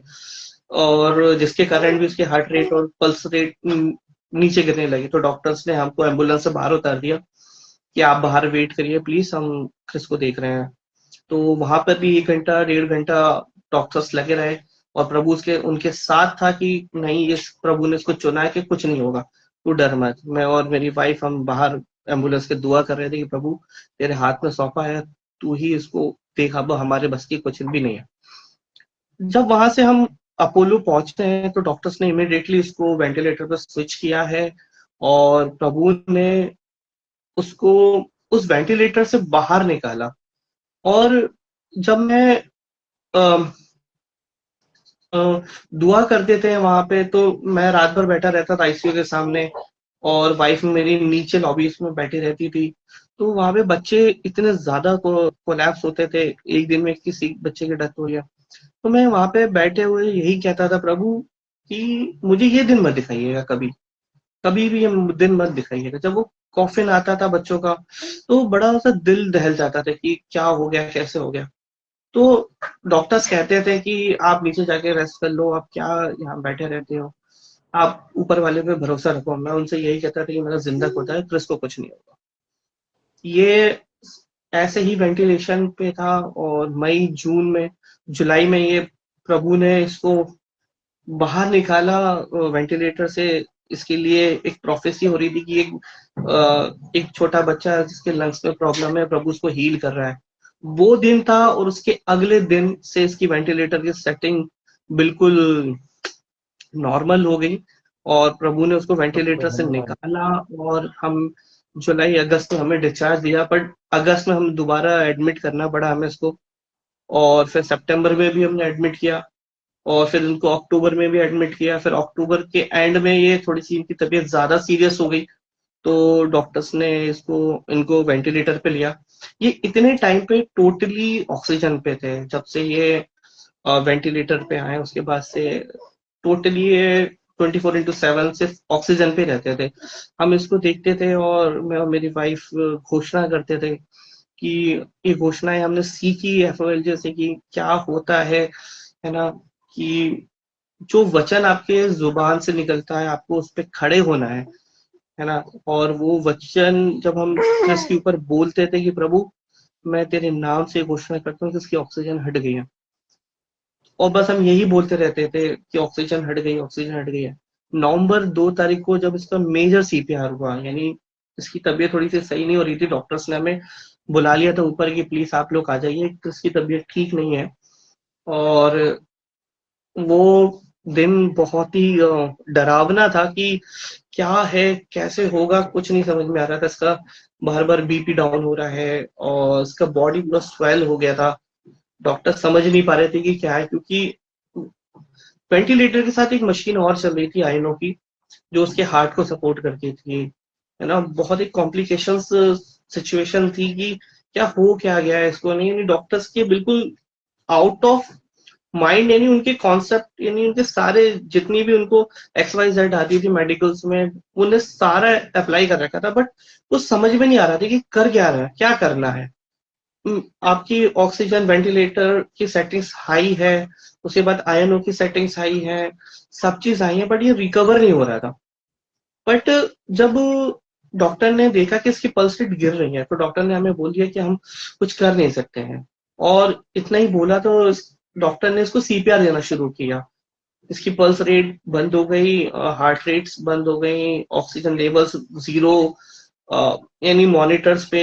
और जिसके कारण भी उसके हार्ट रेट और पल्स रेट नीचे गिरने लगी। तो डॉक्टर्स ने हमको एम्बुलेंस से बाहर उतार दिया कि आप बाहर वेट करिए प्लीज, हम क्रिस को देख रहे हैं। तो वहां पर भी 1 घंटा 1.5 घंटा डॉक्टर्स लगे रहे और प्रभु उसके उनके साथ था कि नहीं, इस प्रभु ने इसको चुना है कि कुछ नहीं होगा, तू डर मत। मैं और मेरी वाइफ हम बाहर एम्बुलेंस के दुआ कर रहे थे कि प्रभु तेरे हाथ में सौंपा है, तू ही इसको देख, अब हमारे बस की कुछ भी नहीं है। जब वहां से हम अपोलो पहुंचते हैं तो डॉक्टर्स ने इमिडिएटली उसको वेंटिलेटर पर स्विच किया है और प्रभु ने उसको उस वेंटिलेटर से बाहर निकाला। और जब मैं अ, दुआ करते थे वहां पे तो मैं रात भर बैठा रहता था आईसीयू के सामने और वाइफ मेरी नीचे लॉबीज में बैठी रहती थी। तो वहां पे बच्चे इतने ज्यादा कोलैप्स होते थे, एक दिन में किसी बच्चे की डेथ हो गया। तो मैं वहां पे बैठे हुए यही कहता था प्रभु कि मुझे ये दिन मत दिखाइएगा, कभी कभी भी ये दिन मत दिखाइएगा। जब वो कॉफिन आता था बच्चों का तो बड़ा सा दिल दहल जाता था कि क्या हो गया, कैसे हो गया। तो डॉक्टर्स कहते थे कि आप नीचे जाके रेस्ट कर लो, आप क्या यहाँ बैठे रहते हो, आप ऊपर वाले पे भरोसा रखो। मैं उनसे यही कहता था कि मेरा जिंदा होता है, क्रिस को कुछ नहीं होगा। ये ऐसे ही वेंटिलेशन पे था और मई जून में जुलाई में ये प्रभु ने इसको बाहर निकाला वेंटिलेटर से। इसके लिए एक प्रोफेसी हो रही थी कि एक छोटा बच्चा जिसके लंग्स में प्रॉब्लम है, प्रभु उसको हील कर रहा है। वो दिन था और उसके अगले दिन से इसकी वेंटिलेटर की सेटिंग बिल्कुल नॉर्मल हो गई और प्रभु ने उसको वेंटिलेटर से निकाला। और हम जुलाई अगस्त में हमें डिस्चार्ज दिया, बट अगस्त में हम दोबारा एडमिट करना पड़ा हमें इसको। और फिर सितंबर में भी हमने एडमिट किया और फिर इनको अक्टूबर में भी एडमिट किया। फिर अक्टूबर के एंड में ये थोड़ी सी इनकी तबीयत ज्यादा सीरियस हो गई तो डॉक्टर्स ने इसको इनको वेंटिलेटर पे लिया। ये इतने टाइम पे टोटली ऑक्सीजन पे थे जब से ये वेंटिलेटर पे आए, उसके बाद से टोटली ये 24/7 सिर्फ ऑक्सीजन पे रहते थे। हम इसको देखते थे और मैं और मेरी वाइफ घोषणा करते थे कि ये घोषणाएं हमने सीखी एफओएल जैसे कि क्या होता है ना, कि जो वचन आपके जुबान से निकलता है आपको उस पर खड़े होना है ना। और वो वचन जब हम इसके ऊपर बोलते थे कि प्रभु मैं तेरे नाम से घोषणा करता हूँ कि इसकी ऑक्सीजन हट गई है, और बस हम यही बोलते रहते थे कि ऑक्सीजन हट गई, ऑक्सीजन हट गई है। नवंबर 2 तारीख को जब इसका मेजर सीपीआर हुआ, यानी इसकी तबीयत थोड़ी सी सही नहीं हो रही थी, डॉक्टर्स ने हमें बुला लिया था ऊपर कि प्लीज आप लोग आ जाइए, तो इसकी तबीयत ठीक नहीं है। और वो दिन बहुत ही डरावना था कि क्या है, कैसे होगा, कुछ नहीं समझ में आ रहा था। इसका बार बार बीपी डाउन हो रहा है और इसका बॉडी पूरा स्वेल हो गया था। डॉक्टर समझ नहीं पा रहे थे कि क्या है, क्योंकि वेंटिलेटर के साथ एक मशीन और चल रही थी आईनो की जो उसके हार्ट को सपोर्ट करती थी, है ना। बहुत एक कॉम्प्लिकेशंस सिचुएशन थी कि क्या गया है इसको, नहीं डॉक्टर्स के बिल्कुल आउट ऑफ माइंड, यानी उनके कॉन्सेप्ट, यानी उनके सारे जितनी भी उनको XYZ आती थी मेडिकल्स में उन्हें सारा अप्लाई कर रखा था, बट वो समझ में नहीं आ रहा था कि कर क्या रहा है, क्या करना है। आपकी ऑक्सीजन वेंटिलेटर की सेटिंग्स हाई है, उसके बाद आयनओ की सेटिंग्स हाई है, सब चीज हाई है, बट ये रिकवर नहीं हो रहा था। बट जब डॉक्टर ने देखा कि इसकी पल्स रेट गिर रही है, तो डॉक्टर ने हमें बोल दिया कि हम कुछ कर नहीं सकते हैं। और इतना ही बोला तो डॉक्टर ने इसको सीपीआर देना शुरू किया। इसकी पल्स रेट बंद हो गई, हार्ट रेट्स बंद हो गई, ऑक्सीजन लेवल्स जीरो, यानी मॉनिटर्स पे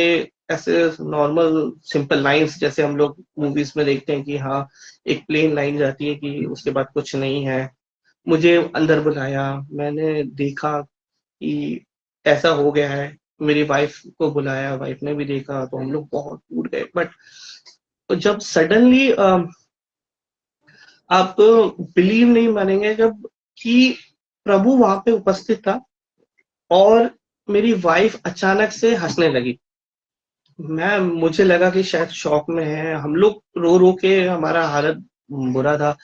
ऐसे नॉर्मल सिंपल लाइंस जैसे हम लोग मूवीज में देखते हैं कि हाँ एक प्लेन लाइन जाती है कि उसके बाद कुछ नहीं है। मुझे अंदर बुलाया, मैंने देखा कि ऐसा हो गया है, मेरी वाइफ को बुलाया, वाइफ ने भी देखा, तो हम लोग बहुत टूट गए। बट जब सडनली आप बिलीव नहीं मानेंगे जब कि प्रभु वहां पे उपस्थित था और मेरी वाइफ अचानक से हंसने लगी। मुझे लगा कि शायद शॉक में है, हम लोग रो रो के हमारा हालत बुरा था,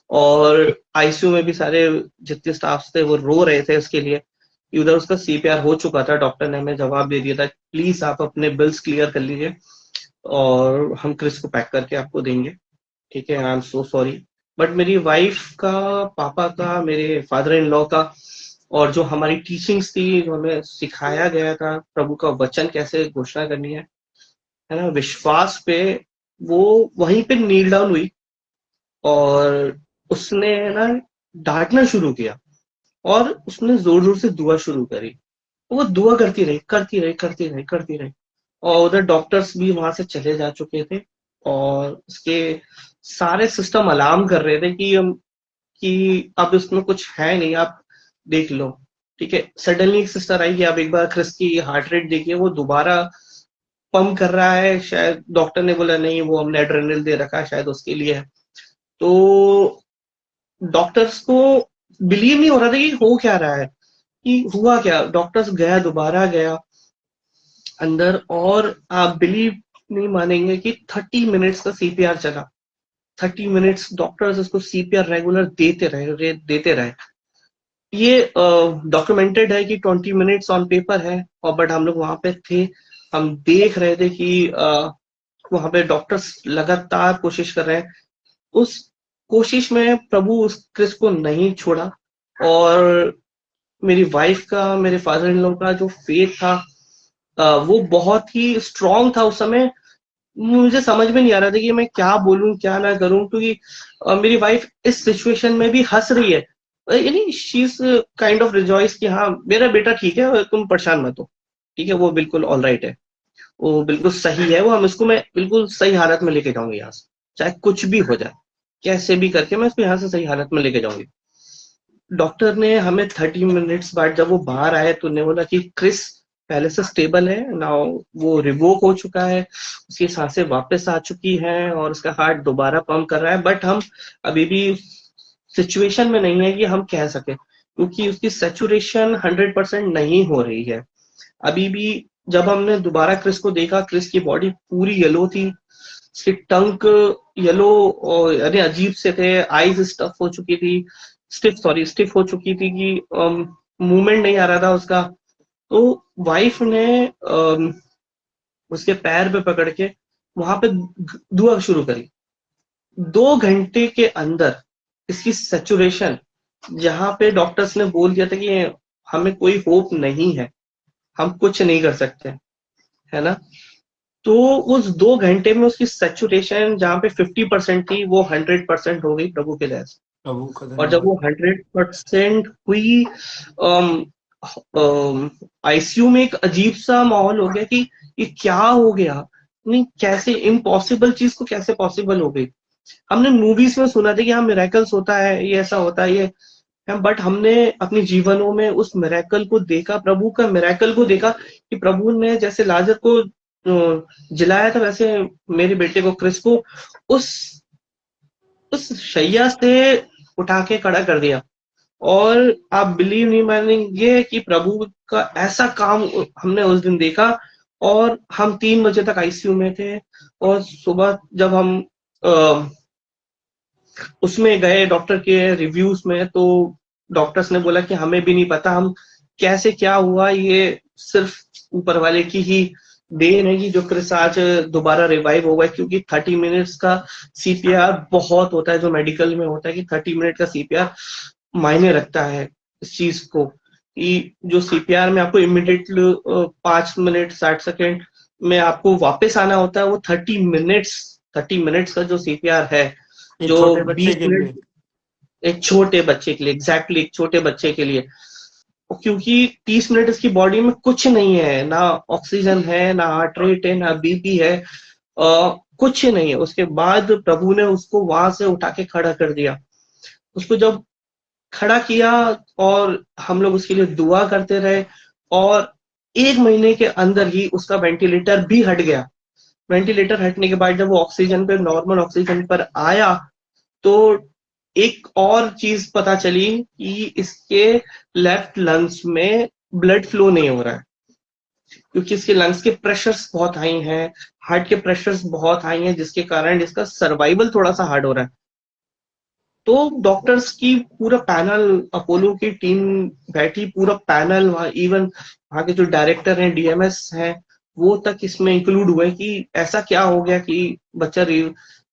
और आईसीयू में भी सारे जितने स्टाफ थे वो रो रहे थे इसके लिए। उधर उसका सीपीआर हो चुका था, डॉक्टर ने हमें जवाब दे दिया था प्लीज आप अपने बिल्स क्लियर कर लीजिए और हम क्रिस को पैक करके आपको देंगे। ठीक है, I am so sorry. But मेरी वाइफ का, पापा का, मेरे फादर इन लॉ का, और जो हमारी टीचिंग्स थी, जो हमें सिखाया गया था प्रभु का वचन कैसे घोषणा करनी है ना, विश्वास पे, वो वहीं पे नील डाउन हुई और उसने ना डांटना शुरू किया और उसने जोर जोर से दुआ शुरू करी। वो दुआ करती रही, करती रही, करती रही, करती रही। और उधर डॉक्टर्स भी वहां से चले जा चुके थे और उसके सारे सिस्टम अलार्म कर रहे थे कि अब इसमें कुछ है नहीं, आप देख लो। ठीक है, सडनली एक सिस्टर आई कि आप एक बार क्रिस की हार्ट रेट देखिए, वो दोबारा पंप कर रहा है। शायद डॉक्टर ने बोला नहीं, वो हमने एड्रेनल दे रखा है, शायद उसके लिए है। तो डॉक्टर्स को बिलीव नहीं हो रहा था कि हो क्या रहा है, कि हुआ क्या। डॉक्टर्स गया, दोबारा गया अंदर, और आप बिलीव नहीं मानेंगे कि 30 मिनट्स का सीपीआर चला। 30 मिनट्स डॉक्टर्स इसको सीपीआर रेगुलर देते रहे। ये डॉक्यूमेंटेड है कि 20 मिनट्स ऑन पेपर है, और बट हम लोग वहां पे थे, हम देख रहे थे कि वहां पे डॉक्टर्स लगातार कोशिश कर रहे हैं। उस कोशिश में प्रभु उस क्रिस को नहीं छोड़ा, और मेरी वाइफ का, मेरे फादर इन लॉ का जो फेथ था वो बहुत ही स्ट्रांग था उस समय। मुझे समझ में नहीं आ रहा था कि मैं क्या बोलूं क्या ना करूं, क्योंकि मेरी वाइफ इस सिचुएशन में भी हंस रही है, यानी she is kind of rejoice कि हाँ मेरा बेटा ठीक है, तुम परेशान मत हो, ठीक है, वो बिल्कुल ऑल राइट है, वो बिल्कुल सही है, वो हम इसको, मैं बिल्कुल सही हालत में लेके जाऊंगी यहाँ से, चाहे कुछ भी हो जाए, कैसे भी करके मैं इसको यहाँ से सही हालत में लेके जाऊंगी। डॉक्टर ने हमें 30 मिनट्स बाद जब वो बाहर आए तो उन्हें बोला कि क्रिस पहले से स्टेबल है ना, वो रिवोक हो चुका है, उसकी सांसें वापस आ चुकी हैं और उसका हार्ट दोबारा पंप कर रहा है। बट हम अभी भी सिचुएशन में नहीं है कि हम कह सके, क्योंकि उसकी सेचुरेशन 100% नहीं हो रही है अभी भी। जब हमने दोबारा क्रिस को देखा, क्रिस की बॉडी पूरी येलो थी, उसकी टंग येलो और अरे अजीब से थे, आईज स्टफ हो चुकी थी, स्टिफ हो चुकी थी कि मूवमेंट नहीं आ रहा था उसका। तो वाइफ ने उसके पैर पे पकड़ के वहां पे दुआ शुरू करी। 2 घंटे के अंदर इसकी सेचुरेशन, जहां पे डॉक्टर्स ने बोल दिया था कि हमें कोई होप नहीं है, हम कुछ नहीं कर सकते, है ना, तो उस 2 घंटे में उसकी सेचुरेशन जहां पे 50% थी वो 100% हो गई प्रभु के दया से। प्रभु का और जब वो धन्यवाद। 100% हुई, आईसीयू में एक अजीब सा माहौल हो गया कि ये क्या हो गया, नहीं कैसे इम्पॉसिबल चीज को कैसे पॉसिबल हो गई। हमने मूवीज में सुना था कि हाँ मिरेकल्स होता है, ये ऐसा होता है, ये, बट हमने अपने जीवनों में उस मिरेकल को देखा, प्रभु का मिरेकल को देखा कि प्रभु ने जैसे लाजर को जिलाया था, वैसे मेरे बेटे को, क्रिस को, उस उस शैया से उठा के खड़ा कर दिया। और आप बिलीव नहीं मानेंगे कि प्रभु का ऐसा काम हमने उस दिन देखा। और हम 3 बजे तक आईसीयू में थे, और सुबह जब हम उसमें गए डॉक्टर के रिव्यूज में, तो डॉक्टर्स ने बोला कि हमें भी नहीं पता हम कैसे क्या हुआ, ये सिर्फ ऊपर वाले की ही देन है कि जो क्रिस आज दोबारा रिवाइव हो गया। क्योंकि 30 मिनट्स का सीपीआर बहुत होता है, जो मेडिकल में होता है कि 30 मिनट का सीपीआर मायने रखता है इस चीज को। कि जो सीपीआर में आपको इमिडिएट 5 मिनट 60 सेकेंड में आपको वापस आना होता है, वो 30 मिनट्स का जो सीपीआर है, एक जो छोटे बच्चे 20 के लिए। मिनट एक छोटे बच्चे के लिए, एग्जैक्टली एक छोटे बच्चे के लिए, क्योंकि 30 मिनट इसकी बॉडी में कुछ नहीं है, ना ऑक्सीजन है, ना हार्ट रेट है, ना बीपी है, कुछ नहीं है। उसके बाद प्रभु ने उसको वहां से उठा के खड़ा कर दिया। उसको जब खड़ा किया और हम लोग उसके लिए दुआ करते रहे, और 1 महीने के अंदर ही उसका वेंटिलेटर भी हट गया। वेंटिलेटर हटने के बाद जब वो ऑक्सीजन पे, नॉर्मल ऑक्सीजन पर आया, तो एक और चीज पता चली कि इसके लेफ्ट लंग्स में ब्लड फ्लो नहीं हो रहा है, क्योंकि इसके लंग्स के प्रेशर्स बहुत हाई हैं, हार्ट के प्रेशर्स बहुत हाई हैं, जिसके कारण इसका सर्वाइवल थोड़ा सा हार्ड हो रहा है। तो डॉक्टर्स की पूरा पैनल, अपोलो की टीम बैठी, पूरा पैनल वहाँ, इवन वहाँ के जो डायरेक्टर हैं, डीएमएस हैं, वो तक इसमें इंक्लूड हुए कि ऐसा क्या हो गया कि बच्चा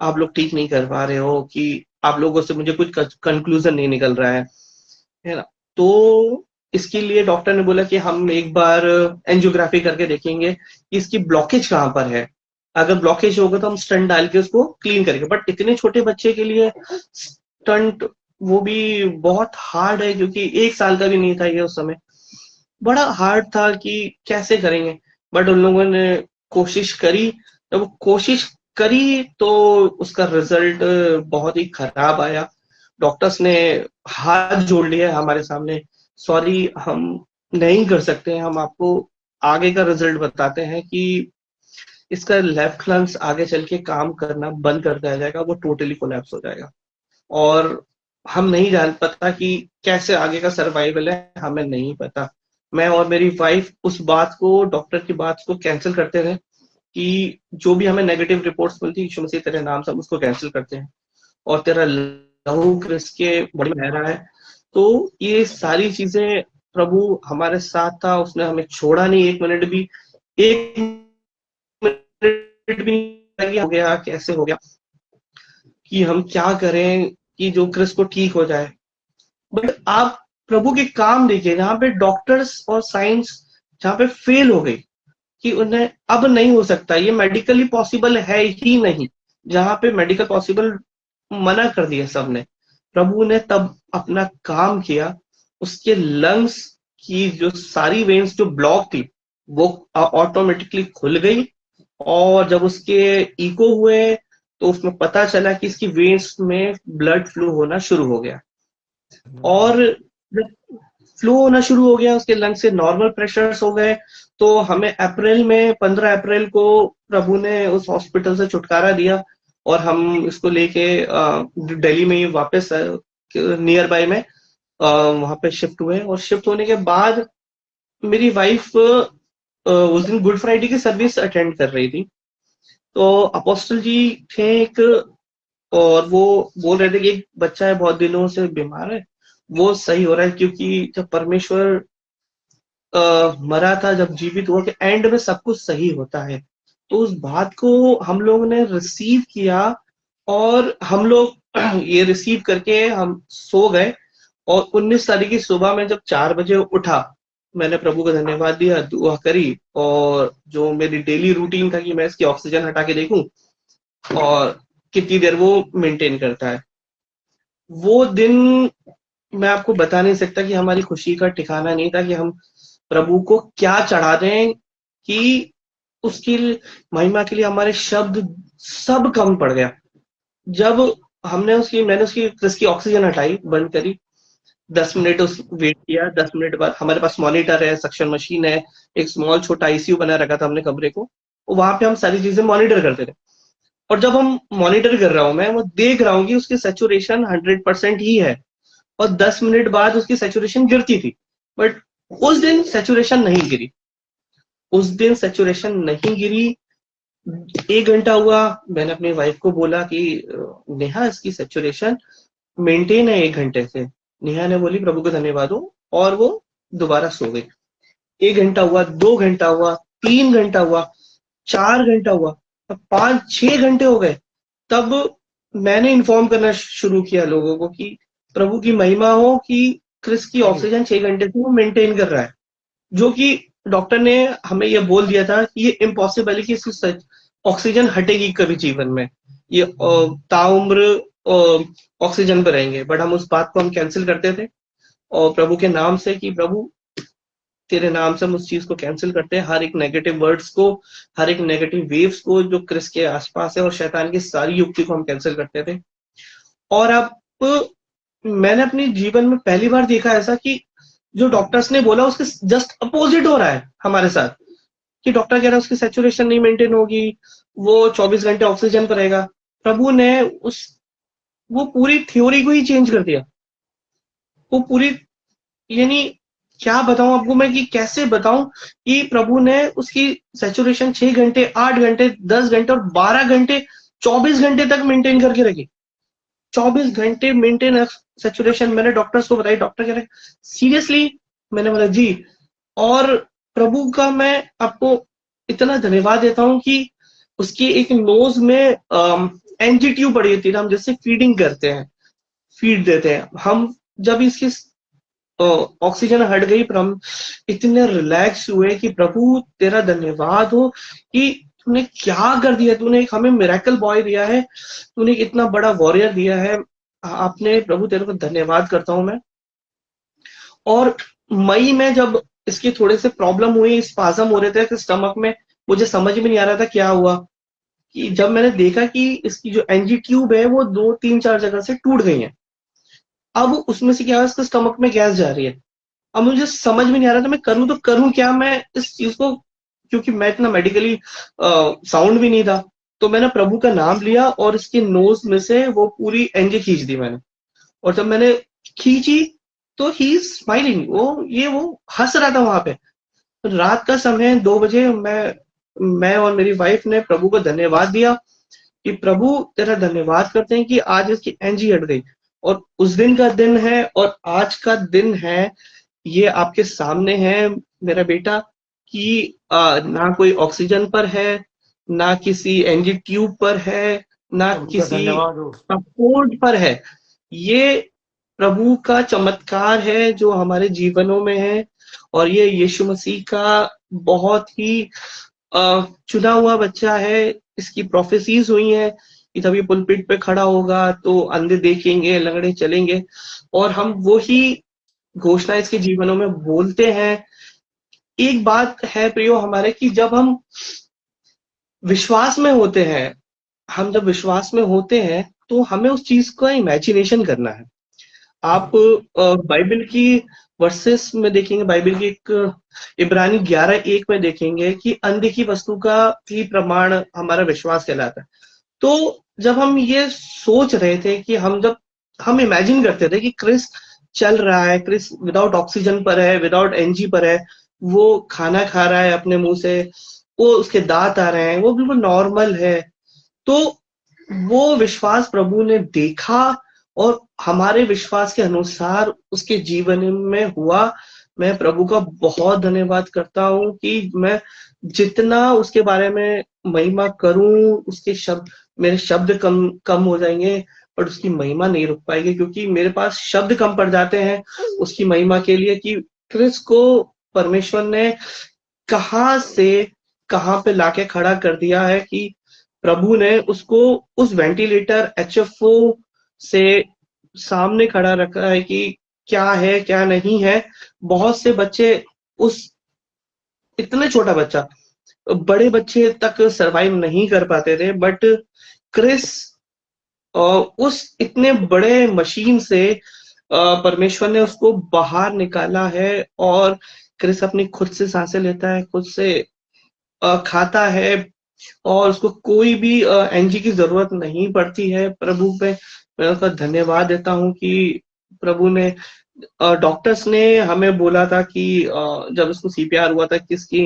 आप लोग ठीक नहीं कर पा रहे हो, कि आप लोगों से मुझे कुछ कंक्लूजन नहीं निकल रहा है ना। तो इसके लिए डॉक्टर ने बोला कि हम एक बार एंजियोग्राफी करके देखेंगे कि इसकी ब्लॉकेज कहाँ पर है। अगर ब्लॉकेज होगा तो हम स्टंट डाल के उसको क्लीन करेंगे। बट इतने छोटे बच्चे के लिए स्टंट, वो भी बहुत हार्ड है, क्योंकि 1 साल का भी नहीं था ये उस समय। बड़ा हार्ड था कि कैसे करेंगे। बट उन लोगों ने कोशिश करी। जब वो कोशिश करी तो उसका रिजल्ट बहुत ही खराब आया। डॉक्टर्स ने हाथ जोड़ लिया हमारे सामने, सॉरी हम नहीं कर सकते हैं, हम आपको आगे का रिजल्ट बताते हैं कि इसका लेफ्ट लंग्स आगे चल के काम करना बंद कर दिया जाएगा, वो टोटली कोलैप्स हो जाएगा। और हम नहीं जान पता कि कैसे आगे का सर्वाइवल है, हमें नहीं पता। मैं और मेरी वाइफ उस बात को, डॉक्टर की बात को कैंसिल करते रहे कि जो भी हमें नेगेटिव रिपोर्ट्स मिलती, यीशु मसीह तेरे नाम से हम उसको कैंसिल करते हैं, और तेरा लहू क्रिस्त के बॉडी में बह रहा है। तो ये सारी चीजें, प्रभु हमारे साथ था, उसने हमें छोड़ा नहीं 1 मिनट भी। 1 मिनट भी नहीं हो गया कैसे हो गया कि हम क्या करें कि जो क्रिस को ठीक हो जाए। बट आप प्रभु के काम देखिए, जहां पे डॉक्टर्स और साइंस जहां पे फेल हो गई कि उन्हें अब नहीं हो सकता, ये मेडिकली पॉसिबल है ही नहीं, जहां पे मेडिकल पॉसिबल मना कर दिया सबने, प्रभु ने तब अपना काम किया। उसके लंग्स की जो सारी वेन्स जो ब्लॉक थी, वो ऑटोमेटिकली खुल गई। और जब उसके इको हुए तो उसमें पता चला कि इसकी वेन्स में ब्लड फ्लो होना शुरू हो गया। और जब फ्लो होना शुरू हो गया, उसके लंग से नॉर्मल प्रेशर्स हो गए, तो हमें अप्रैल में 15 अप्रैल को प्रभु ने उस हॉस्पिटल से छुटकारा दिया, और हम इसको लेके दिल्ली में ही वापस नियर बाय में वहां पे शिफ्ट हुए। और शिफ्ट होने के बाद मेरी वाइफ उस दिन गुड फ्राइडे की सर्विस अटेंड कर रही थी। तो अपोस्टल जी थे एक, और वो बोल रहे थे कि एक बच्चा है बहुत दिनों से बीमार है, वो सही हो रहा है, क्योंकि जब परमेश्वर मरा था, जब जीवित हुआ, कि एंड में सब कुछ सही होता है। तो उस बात को हम लोग ने रिसीव किया, और हम लोग ये रिसीव करके हम सो गए। और 19 तारीख की सुबह में जब 4 बजे उठा, मैंने प्रभु को धन्यवाद दिया, दुआ करी, और जो मेरी डेली रूटीन था कि मैं इसकी ऑक्सीजन हटा के देखूं और कितनी देर वो मेंटेन करता है। वो दिन मैं आपको बता नहीं सकता कि हमारी खुशी का ठिकाना नहीं था कि हम प्रभु को क्या चढ़ा दें, कि उसकी महिमा के लिए हमारे शब्द सब कम पड़ गया। जब मैंने उसकी ऑक्सीजन हटाई, बंद करी, 10 मिनट उस वेट किया, 10 मिनट बाद हमारे पास मॉनिटर है, सक्शन मशीन है, एक स्मॉल छोटा आईसीयू बना रखा था हमने कमरे को, वहां पे हम सारी चीजें मॉनिटर करते थे। और जब हम मॉनिटर कर रहा हूं, मैं वो देख रहा हूँ कि उसकी सेचुरेशन 100% ही है, और 10 मिनट बाद उसकी सेचुरेशन गिरती थी। बट उस दिन सेचुरेशन नहीं गिरी, उस दिन सेचुरेशन नहीं गिरी। 1 घंटा हुआ, मैंने अपनी वाइफ को बोला कि नेहा इसकी सेचुरेशन मेंटेन है 1 घंटे से। नेहा ने बोली प्रभु को धन्यवाद हो, और वो दोबारा सो गई। 1 घंटा हुआ, 2 घंटा हुआ, 3 घंटा हुआ, 4 घंटा हुआ, अब 5-6 घंटे हो गए। तब मैंने इन्फॉर्म करना शुरू किया लोगों को कि प्रभु की महिमा हो, कि क्रिस की ऑक्सीजन 6 घंटे से वो मेंटेन कर रहा है, जो कि डॉक्टर ने हमें ये बोल दिया था कि ये इम्पॉसिबल है कि इसकी ऑक्सीजन हटेगी कभी जीवन में, ये ताउम्र ऑक्सीजन पर रहेंगे। बट हम उस बात को हम कैंसिल करते थे और प्रभु के नाम से कि प्रभु तेरे नाम से हम उस चीज को कैंसिल करते हैं, हर एक नेगेटिव वर्ड्स को, हर एक नेगेटिव वेव्स को जो क्रिस के आसपास है, और शैतान की सारी युक्ति को हम कैंसिल करते थे। और अब मैंने अपने जीवन में पहली बार देखा ऐसा कि जो डॉक्टर्स ने बोला उसके जस्ट अपोजिट हो रहा है हमारे साथ, कि डॉक्टर कह रहा है उसकी सैचुरेशन नहीं मेंटेन होगी, वो 24 घंटे ऑक्सीजन पर रहेगा। प्रभु ने वो पूरी थ्योरी को ही चेंज कर दिया। वो पूरी, यानी क्या बताऊं आपको मैं, कि कैसे बताऊं कि प्रभु ने उसकी सैचुरेशन 6 घंटे, 8 घंटे, 10 घंटे और 12 घंटे, 24 घंटे तक मेंटेन करके रखी। 24 घंटे मेंटेन सैचुरेशन। मैंने डॉक्टर्स को बताई, डॉक्टर कह रहे सीरियसली? मैंने बोला जी। और प्रभु का मैं आपको इतना धन्यवाद देता हूँ कि उसकी एक नोज में एनजी ट्यूब पड़ी होती है, हम जैसे फीडिंग करते हैं, फीड देते हैं हम, जब इसकी ऑक्सीजन हट गई पर हम इतने रिलैक्स हुए कि प्रभु तेरा धन्यवाद हो कि तूने क्या कर दिया, तूने एक हमें मिरेकल बॉय दिया है, तूने एक इतना बड़ा वॉरियर दिया है। आपने प्रभु तेरे को धन्यवाद करता हूं मैं। और मई में जब इसकी थोड़े से प्रॉब्लम हुई, स्पाज्म हो रहे थे स्टमक में, मुझे समझ में नहीं आ रहा था क्या हुआ, कि जब मैंने देखा कि इसकी जो एनजी ट्यूब है वो 2 3 4 जगह से टूट गई है। अब उसमें से क्या है, इसके स्टमक में गैस जा रही है। अब मुझे समझ में नहीं आ रहा था मैं करूं तो करूं क्या मैं इस चीज को, क्योंकि मैं इतना मेडिकली साउंड भी नहीं था। तो मैंने प्रभु का नाम लिया और इसके नोज में से वो पूरी एनजी खींच दी मैंने। और जब मैंने खींची तो ही स्माइलिंग, वो हंस रहा था वहां पे। रात का समय 2 बजे मैं और मेरी वाइफ ने प्रभु को धन्यवाद दिया कि प्रभु तेरा धन्यवाद करते हैं कि आज इसकी एनजी हट गई। और उस दिन का दिन है और आज का दिन है, ये आपके सामने है मेरा बेटा, कि ना कोई ऑक्सीजन पर है, ना किसी एनजी ट्यूब पर है, ना प्रभु का किसी धन्यवाद हो। सपोर्ट पर है। ये प्रभु का चमत्कार है जो हमारे जीवनों में है। और ये यीशु मसीह का बहुत ही चुना हुआ बच्चा है। इसकी प्रोफेसीज हुई हैं कि तब ये पुलपिट पे खड़ा होगा तो अंधे देखेंगे, लंगड़े चलेंगे। और हम वो ही घोषणा इसके जीवनों में बोलते हैं। एक बात है प्रियो हमारे, कि जब हम विश्वास में होते हैं, हम जब विश्वास में होते हैं तो हमें उस चीज का इमेजिनेशन करना है। आप बाइबल की वर्सेस में देखेंगे, बाइबल की एक इब्रानी 11:1 में देखेंगे कि अनदेखी वस्तु का ही प्रमाण हमारा विश्वास कहलाता है। तो जब हम ये सोच रहे थे कि जब हम इमेजिन करते थे कि क्रिस चल रहा है, क्रिस विदाउट ऑक्सीजन पर है, विदाउट एनजी पर है, वो खाना खा रहा है अपने मुंह से, वो उसके दांत आ रहे हैं, वो बिल्कुल नॉर्मल है। तो वो विश्वास प्रभु ने देखा और हमारे विश्वास के अनुसार उसके जीवन में हुआ। मैं प्रभु का बहुत धन्यवाद करता हूँ कि मैं जितना उसके बारे में महिमा करूं, उसके शब्द, मेरे शब्द कम कम हो जाएंगे, पर उसकी महिमा नहीं रुक पाएगी, क्योंकि मेरे पास शब्द कम पड़ जाते हैं उसकी महिमा के लिए, कि क्रिस को परमेश्वर ने कहाँ से कहाँ पे लाके खड़ा कर दिया है, कि प्रभु ने उसको उस वेंटिलेटर एचएफओ से सामने खड़ा रखा है कि क्या है क्या नहीं है। बहुत से बच्चे, उस इतने छोटा बच्चा, बड़े बच्चे तक सरवाइव नहीं कर पाते थे, बट क्रिस उस इतने बड़े मशीन से परमेश्वर ने उसको बाहर निकाला है। और क्रिस अपनी खुद से सांसें लेता है, खुद से खाता है, और उसको कोई भी एनजी की जरूरत नहीं पड़ती है। प्रभु पे मैं उसका धन्यवाद देता हूँ कि प्रभु ने, डॉक्टर्स ने हमें बोला था कि जब उसको सीपीआर हुआ था किसकी,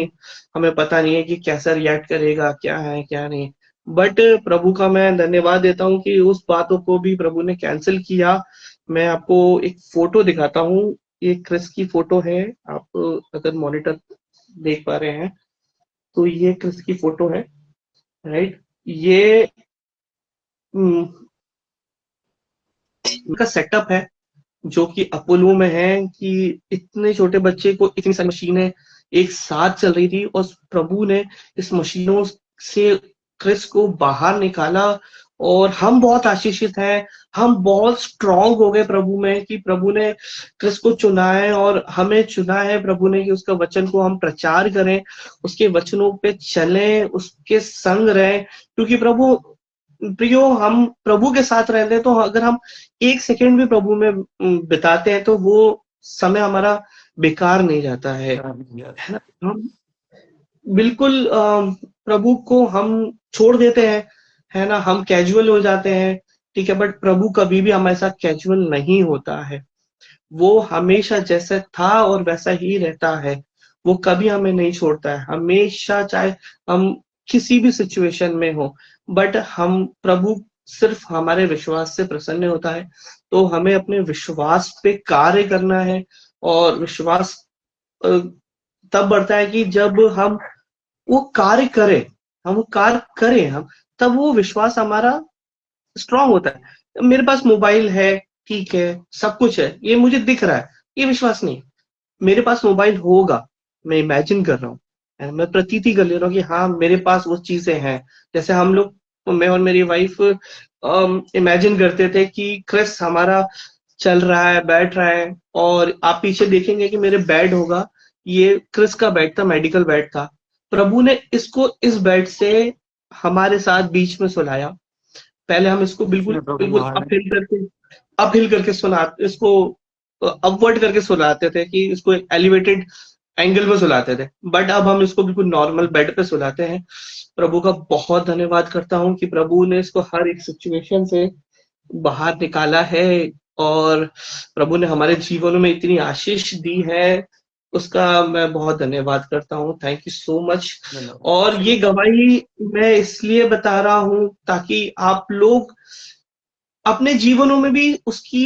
हमें पता नहीं है कि कैसा रिएक्ट करेगा, क्या है क्या नहीं। बट प्रभु का मैं धन्यवाद देता हूँ कि उस बातों को भी प्रभु ने कैंसिल किया। मैं आपको एक फोटो दिखाता हूँ, ये क्रिस की फोटो है, आप अगर मॉनिटर देख पा रहे हैं तो ये क्रिस की फोटो है, राइट। ये इनका सेटअप है, जो कि अपोलो में है, कि इतने छोटे बच्चे को इतनी सारी मशीनें एक साथ चल रही थी और प्रभु ने इस मशीनों से क्रिस को बाहर निकाला। और हम बहुत आशीषित हैं, हम बहुत स्ट्रांग हो गए प्रभु में, कि प्रभु ने क्रिस को चुना है और हमें चुना है प्रभु ने कि उसका वचन को हम प्रचार करें, उसके वचनों पे चलें, उसके संग रहें। क्योंकि प्रभु प्रियो, हम प्रभु के साथ रहते हैं, तो अगर हम एक सेकंड भी प्रभु में बिताते हैं तो वो समय हमारा बेकार नहीं जाता है ना? हम बिल्कुल प्रभु को हम छोड़ देते हैं, है ना, हम कैजुअल हो जाते हैं, ठीक है, बट प्रभु कभी भी हमारे साथ कैजुअल नहीं होता है। वो हमेशा जैसा था और वैसा ही रहता है। वो कभी हमें नहीं छोड़ता है, हमेशा, चाहे हम किसी भी सिचुएशन में हो। बट हम प्रभु सिर्फ हमारे विश्वास से प्रसन्न होता है, तो हमें अपने विश्वास पे कार्य करना है। और विश्वास अ, तब बढ़ता है कि जब हम वो कार्य करें, हम वो कार्य करें, हम तब वो विश्वास हमारा स्ट्रांग होता है। मेरे पास मोबाइल है, ठीक है, सब कुछ है, ये मुझे दिख रहा है, ये विश्वास नहीं। मेरे पास मोबाइल होगा, मैं इमेजिन कर रहा हूँ, मैं प्रतीति कर ले रहा हूँ कि हाँ मेरे पास वो चीजें हैं। जैसे हम लोग, मैं और मेरी वाइफ इमेजिन करते थे कि क्रिस हमारा चल रहा है, बैठ रहा है, और आप पीछे देखेंगे कि मेरे बेड होगा, ये क्रिस का बेड था, मेडिकल बेड था। प्रभु ने इसको इस बेड से हमारे साथ बीच में सुलाया। पहले हम इसको बिल्कुल प्रभु बिल्कुल महान है। अपहिल करके सुना, इसको अपवर्ड करके सुलाते थे, कि इसको एक एलिवेटेड एंगल में सुलाते थे, बट अब हम इसको बिल्कुल नॉर्मल बेड पे सुलाते हैं। प्रभु का बहुत धन्यवाद करता हूँ कि प्रभु ने इसको हर एक सिचुएशन से बाहर निकाला है, और प्रभु ने हमारे जीवन में इतनी आशीष दी है, उसका मैं बहुत धन्यवाद करता हूँ। Thank you so much. और ये गवाही मैं इसलिए बता रहा हूँ ताकि आप लोग अपने जीवनों में भी उसकी,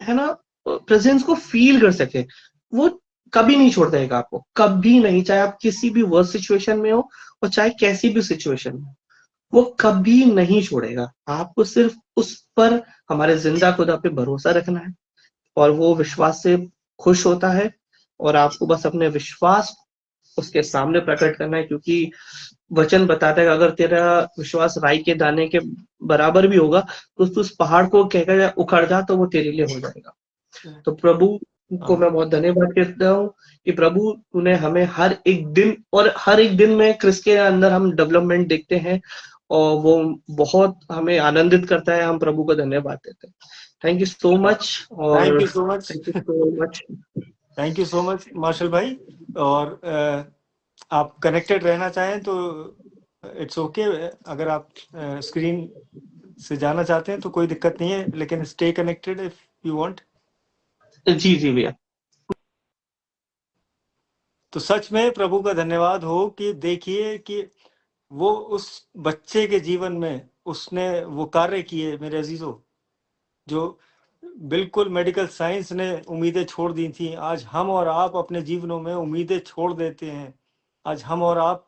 है ना, प्रेजेंस को फील कर सके। वो कभी नहीं छोड़ देगा आपको, कभी नहीं, चाहे आप किसी भी वर्स्ट सिचुएशन में हो और चाहे कैसी भी सिचुएशन में, वो कभी नहीं छोड़ेगा आपको। सिर्फ उस पर, हमारे जिंदा खुदा पे भरोसा रखना है, और वो विश्वास से खुश होता है। और आपको बस अपने विश्वास उसके सामने प्रकट करना है, क्योंकि वचन बताता है कि अगर तेरा विश्वास राई के दाने के बराबर भी होगा, तो तू उस पहाड़ को कहकर उखड़ जा, तो वो तेरे लिए हो जाएगा। तो प्रभु को मैं बहुत धन्यवाद करता हूँ कि प्रभु तूने हमें हर एक दिन, और हर एक दिन में क्रिस के अंदर हम डेवलपमेंट देखते हैं, और वो बहुत हमें आनंदित करता है। हम प्रभु को धन्यवाद देते हैं। Thank you so much. Thank और you so much. Thank you so much. Thank you so much Marshal भाई। और आप कनेक्टेड रहना चाहें तो इट्स ओके। अगर आप स्क्रीन से जाना चाहते हैं तो कोई दिक्कत नहीं है, लेकिन stay connected if you want. जी जी भैया। तो सच में प्रभु का धन्यवाद हो कि देखिए कि वो उस बच्चे के जीवन में उसने वो कार्य किए मेरे अजीजों, जो बिल्कुल मेडिकल साइंस ने उम्मीदें छोड़ दी थी। आज हम और आप अपने जीवनों में उम्मीदें छोड़ देते हैं। आज हम और आप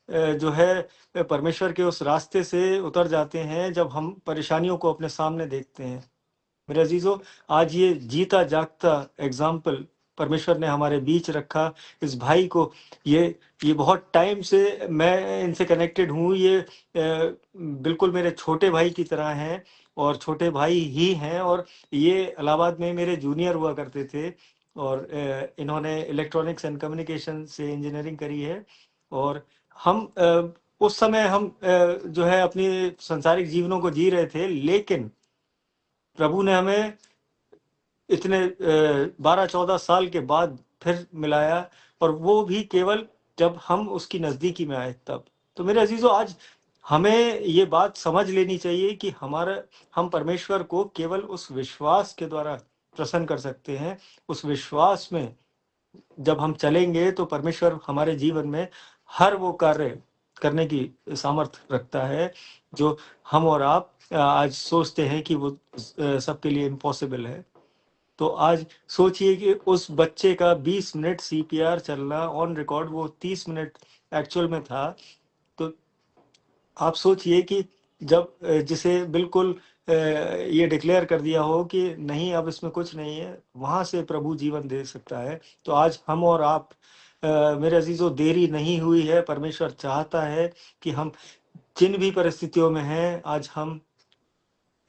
जो है परमेश्वर के उस रास्ते से उतर जाते हैं जब हम परेशानियों को अपने सामने देखते हैं। मेरे अजीजों, आज ये जीता जागता एग्जाम्पल परमेश्वर ने हमारे बीच रखा। इस भाई को, ये बहुत टाइम से मैं इनसे कनेक्टेड हूँ। ये बिल्कुल मेरे छोटे भाई की तरह हैं, और छोटे भाई ही हैं। और ये इलाहाबाद में मेरे जूनियर हुआ करते थे, और इन्होंने इलेक्ट्रॉनिक्स एंड कम्युनिकेशन से इंजीनियरिंग करी है। और हम उस समय हम जो है अपनी संसारिक जीवनों को जी रहे थे, लेकिन प्रभु ने हमें इतने 12-14 साल के बाद फिर मिलाया, और वो भी केवल जब हम उसकी नज़दीकी में आए तब। तो मेरे अजीजों, आज हमें ये बात समझ लेनी चाहिए कि हम परमेश्वर को केवल उस विश्वास के द्वारा प्रसन्न कर सकते हैं। उस विश्वास में जब हम चलेंगे तो परमेश्वर हमारे जीवन में हर वो कार्य करने की सामर्थ्य रखता है जो हम और आप आज सोचते हैं कि वो सबके लिए इम्पॉसिबल है। तो आज सोचिए कि उस बच्चे का 20 मिनट सीपीआर चलना ऑन रिकॉर्ड, वो 30 मिनट एक्चुअल में था। तो आप सोचिए कि जब जिसे बिल्कुल ये डिक्लेयर कर दिया हो कि नहीं अब इसमें कुछ नहीं है, वहां से प्रभु जीवन दे सकता है। तो आज हम और आप मेरे अजीजों, देरी नहीं हुई है। परमेश्वर चाहता है कि हम जिन भी परिस्थितियों में हैं, आज हम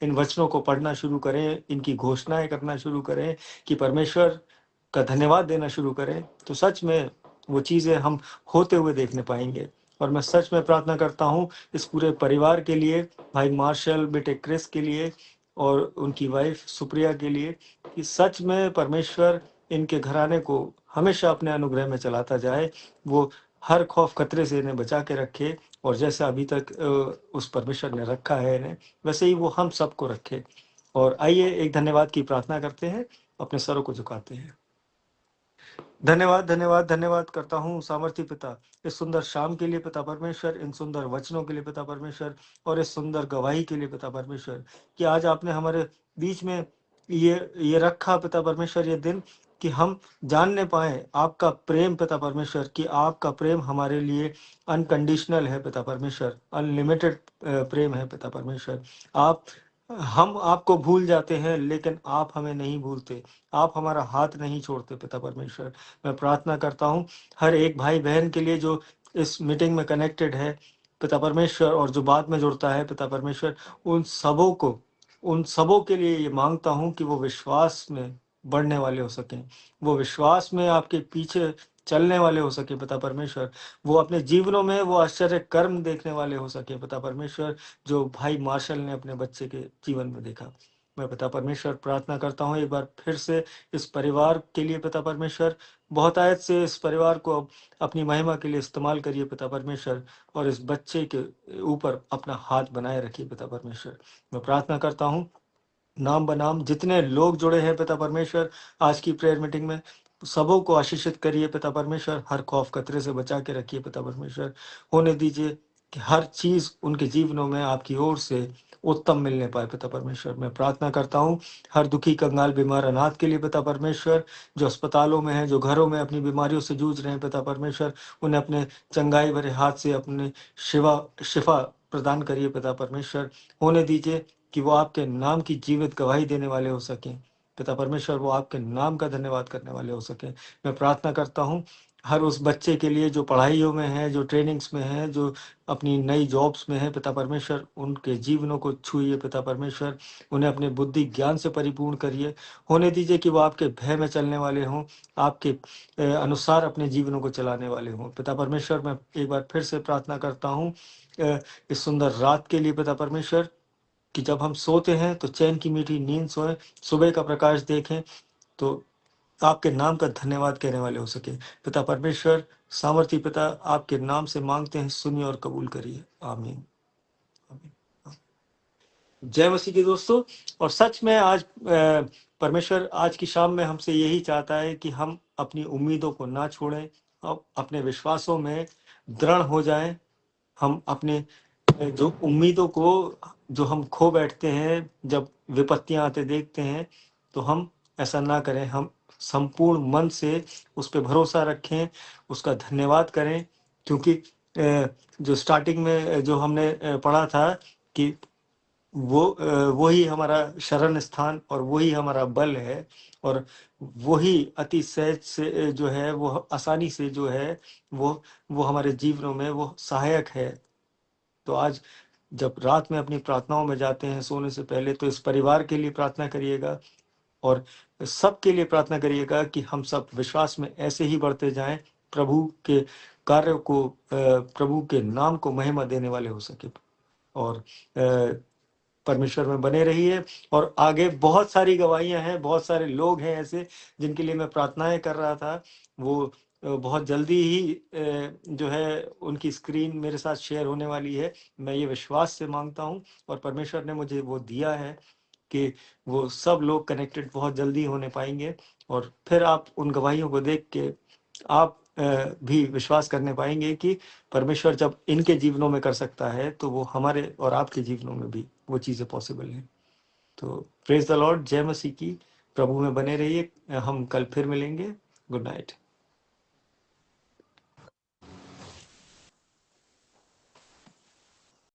इन वचनों को पढ़ना शुरू करें, इनकी घोषणाएं करना शुरू करें कि परमेश्वर का धन्यवाद देना शुरू करें, तो सच में वो चीज़ें हम होते हुए देखने पाएंगे। और मैं सच में प्रार्थना करता हूँ इस पूरे परिवार के लिए, भाई मार्शल, बेटे क्रिस के लिए और उनकी वाइफ सुप्रिया के लिए, कि सच में परमेश्वर इनके घराने को हमेशा अपने अनुग्रह में चलाता जाए। वो हर खौफ खतरे से इन्हें बचा के रखे, और जैसा अभी तक उस परमेश्वर ने रखा है इन्हें, वैसे ही वो हम सबको रखे। और आइए एक धन्यवाद की प्रार्थना करते हैं, अपने सरों को झुकाते हैं। धन्यवाद धन्यवाद धन्यवाद करता हूँ सामर्थी पिता, इस सुंदर शाम के लिए पिता परमेश्वर, इन सुंदर वचनों के लिए पिता परमेश्वर, और इस सुंदर गवाही के लिए पिता परमेश्वर, कि आज आपने हमारे बीच में ये रखा पिता परमेश्वर, ये दिन, कि हम जानने पाए आपका प्रेम पिता परमेश्वर, कि आपका प्रेम हमारे लिए अनकंडीशनल है पिता परमेश्वर, अनलिमिटेड प्रेम है पिता परमेश्वर। आप हम आपको भूल जाते हैं, लेकिन आप हमें नहीं भूलते, आप हमारा हाथ नहीं छोड़ते पिता परमेश्वर। मैं प्रार्थना करता हूँ हर एक भाई बहन के लिए जो इस मीटिंग में कनेक्टेड है पिता परमेश्वर, और जो बाद में जुड़ता है पिता परमेश्वर, उन सबों के लिए ये मांगता हूँ कि वो विश्वास में बढ़ने वाले हो सकें, वो विश्वास में आपके पीछे चलने वाले हो सके पिता परमेश्वर, वो अपने जीवनों में वो आश्चर्य कर्म देखने वाले हो सके पिता परमेश्वर, जो भाई मार्शल ने अपने बच्चे के जीवन में देखा। मैं पिता परमेश्वर प्रार्थना करता हूँ एक बार फिर से इस परिवार के लिए पिता परमेश्वर, बहुत आयत से इस परिवार को अपनी महिमा के लिए इस्तेमाल करिए पिता परमेश्वर, और इस बच्चे के ऊपर अपना हाथ बनाए रखिए पिता परमेश्वर। मैं प्रार्थना करता हूँ नाम बनाम जितने लोग जुड़े हैं पिता परमेश्वर आज की प्रेयर मीटिंग में, सबों को आशीषित करिए पिता परमेश्वर, हर खौफ खतरे से बचा के रखिए पिता परमेश्वर। होने दीजिए कि हर चीज उनके जीवनों में आपकी ओर से उत्तम मिलने पाए पिता परमेश्वर। मैं प्रार्थना करता हूँ हर दुखी कंगाल बीमार अनाथ के लिए पिता परमेश्वर, जो अस्पतालों में है, जो घरों में अपनी बीमारियों से जूझ रहे हैं पिता परमेश्वर, उन्हें अपने चंगाई भरे हाथ से अपने शिफा प्रदान करिए पिता परमेश्वर। होने दीजिए कि वो आपके नाम की जीवित गवाही देने वाले हो सकें पिता परमेश्वर, वो आपके नाम का धन्यवाद करने वाले हो सकें। मैं प्रार्थना करता हूँ हर उस बच्चे के लिए जो पढ़ाइयों में है, जो ट्रेनिंग्स में है, जो अपनी नई जॉब्स में है पिता परमेश्वर, उनके जीवनों को छूइए पिता परमेश्वर, उन्हें अपने बुद्धि ज्ञान से परिपूर्ण करिए। होने दीजिए कि वो आपके भय में चलने वाले हों, आपके अनुसार अपने जीवनों को चलाने वाले हों पिता परमेश्वर। मैं एक बार फिर से प्रार्थना करता हूँ इस सुंदर रात के लिए पिता परमेश्वर, कि जब हम सोते हैं तो चैन की मीठी नींद सोएं, सुबह का प्रकाश देखें तो आपके नाम का धन्यवाद कहने वाले हो सके पिता परमेश्वर। सामर्थी पिता, आपके नाम से मांगते हैं, सुनिए और कबूल करिए, आमीन आमीन। जय मसीह के दोस्तों। और सच में आज परमेश्वर आज की शाम में हमसे यही चाहता है कि हम अपनी उम्मीदों को ना छोड़ें, अपने विश्वासों में दृढ़ हो जाएं। हम अपने जो उम्मीदों को जो हम खो बैठते हैं जब विपत्तियां आते देखते हैं, तो हम ऐसा ना करें, हम संपूर्ण मन से उस पर भरोसा रखें, उसका धन्यवाद करें। क्योंकि जो स्टार्टिंग में जो हमने पढ़ा था कि वही हमारा शरण स्थान और वही हमारा बल है, और वही अति सहज से जो है वो आसानी से जो है वो हमारे जीवनों में वो सहायक है। तो आज जब रात में अपनी प्रार्थनाओं में जाते हैं सोने से पहले, तो इस परिवार के लिए प्रार्थना करिएगा और सबके लिए प्रार्थना करिएगा कि हम सब विश्वास में ऐसे ही बढ़ते जाएं, प्रभु के कार्य को प्रभु के नाम को महिमा देने वाले हो सके। और परमेश्वर में बने रहिए। और आगे बहुत सारी गवाहियां हैं, बहुत सारे लोग हैं ऐसे जिनके लिए मैं प्रार्थनाएं कर रहा था, वो बहुत जल्दी ही जो है उनकी स्क्रीन मेरे साथ शेयर होने वाली है। मैं ये विश्वास से मांगता हूँ और परमेश्वर ने मुझे वो दिया है कि वो सब लोग कनेक्टेड बहुत जल्दी होने पाएंगे, और फिर आप उन गवाहियों को देख के आप भी विश्वास करने पाएंगे कि परमेश्वर जब इनके जीवनों में कर सकता है, तो वो हमारे और आपके जीवनों में भी वो चीज़ें पॉसिबल हैं। तो प्रेज द लॉर्ड, जय मसीह की। प्रभु में बने रहिए। हम कल फिर मिलेंगे। Good night.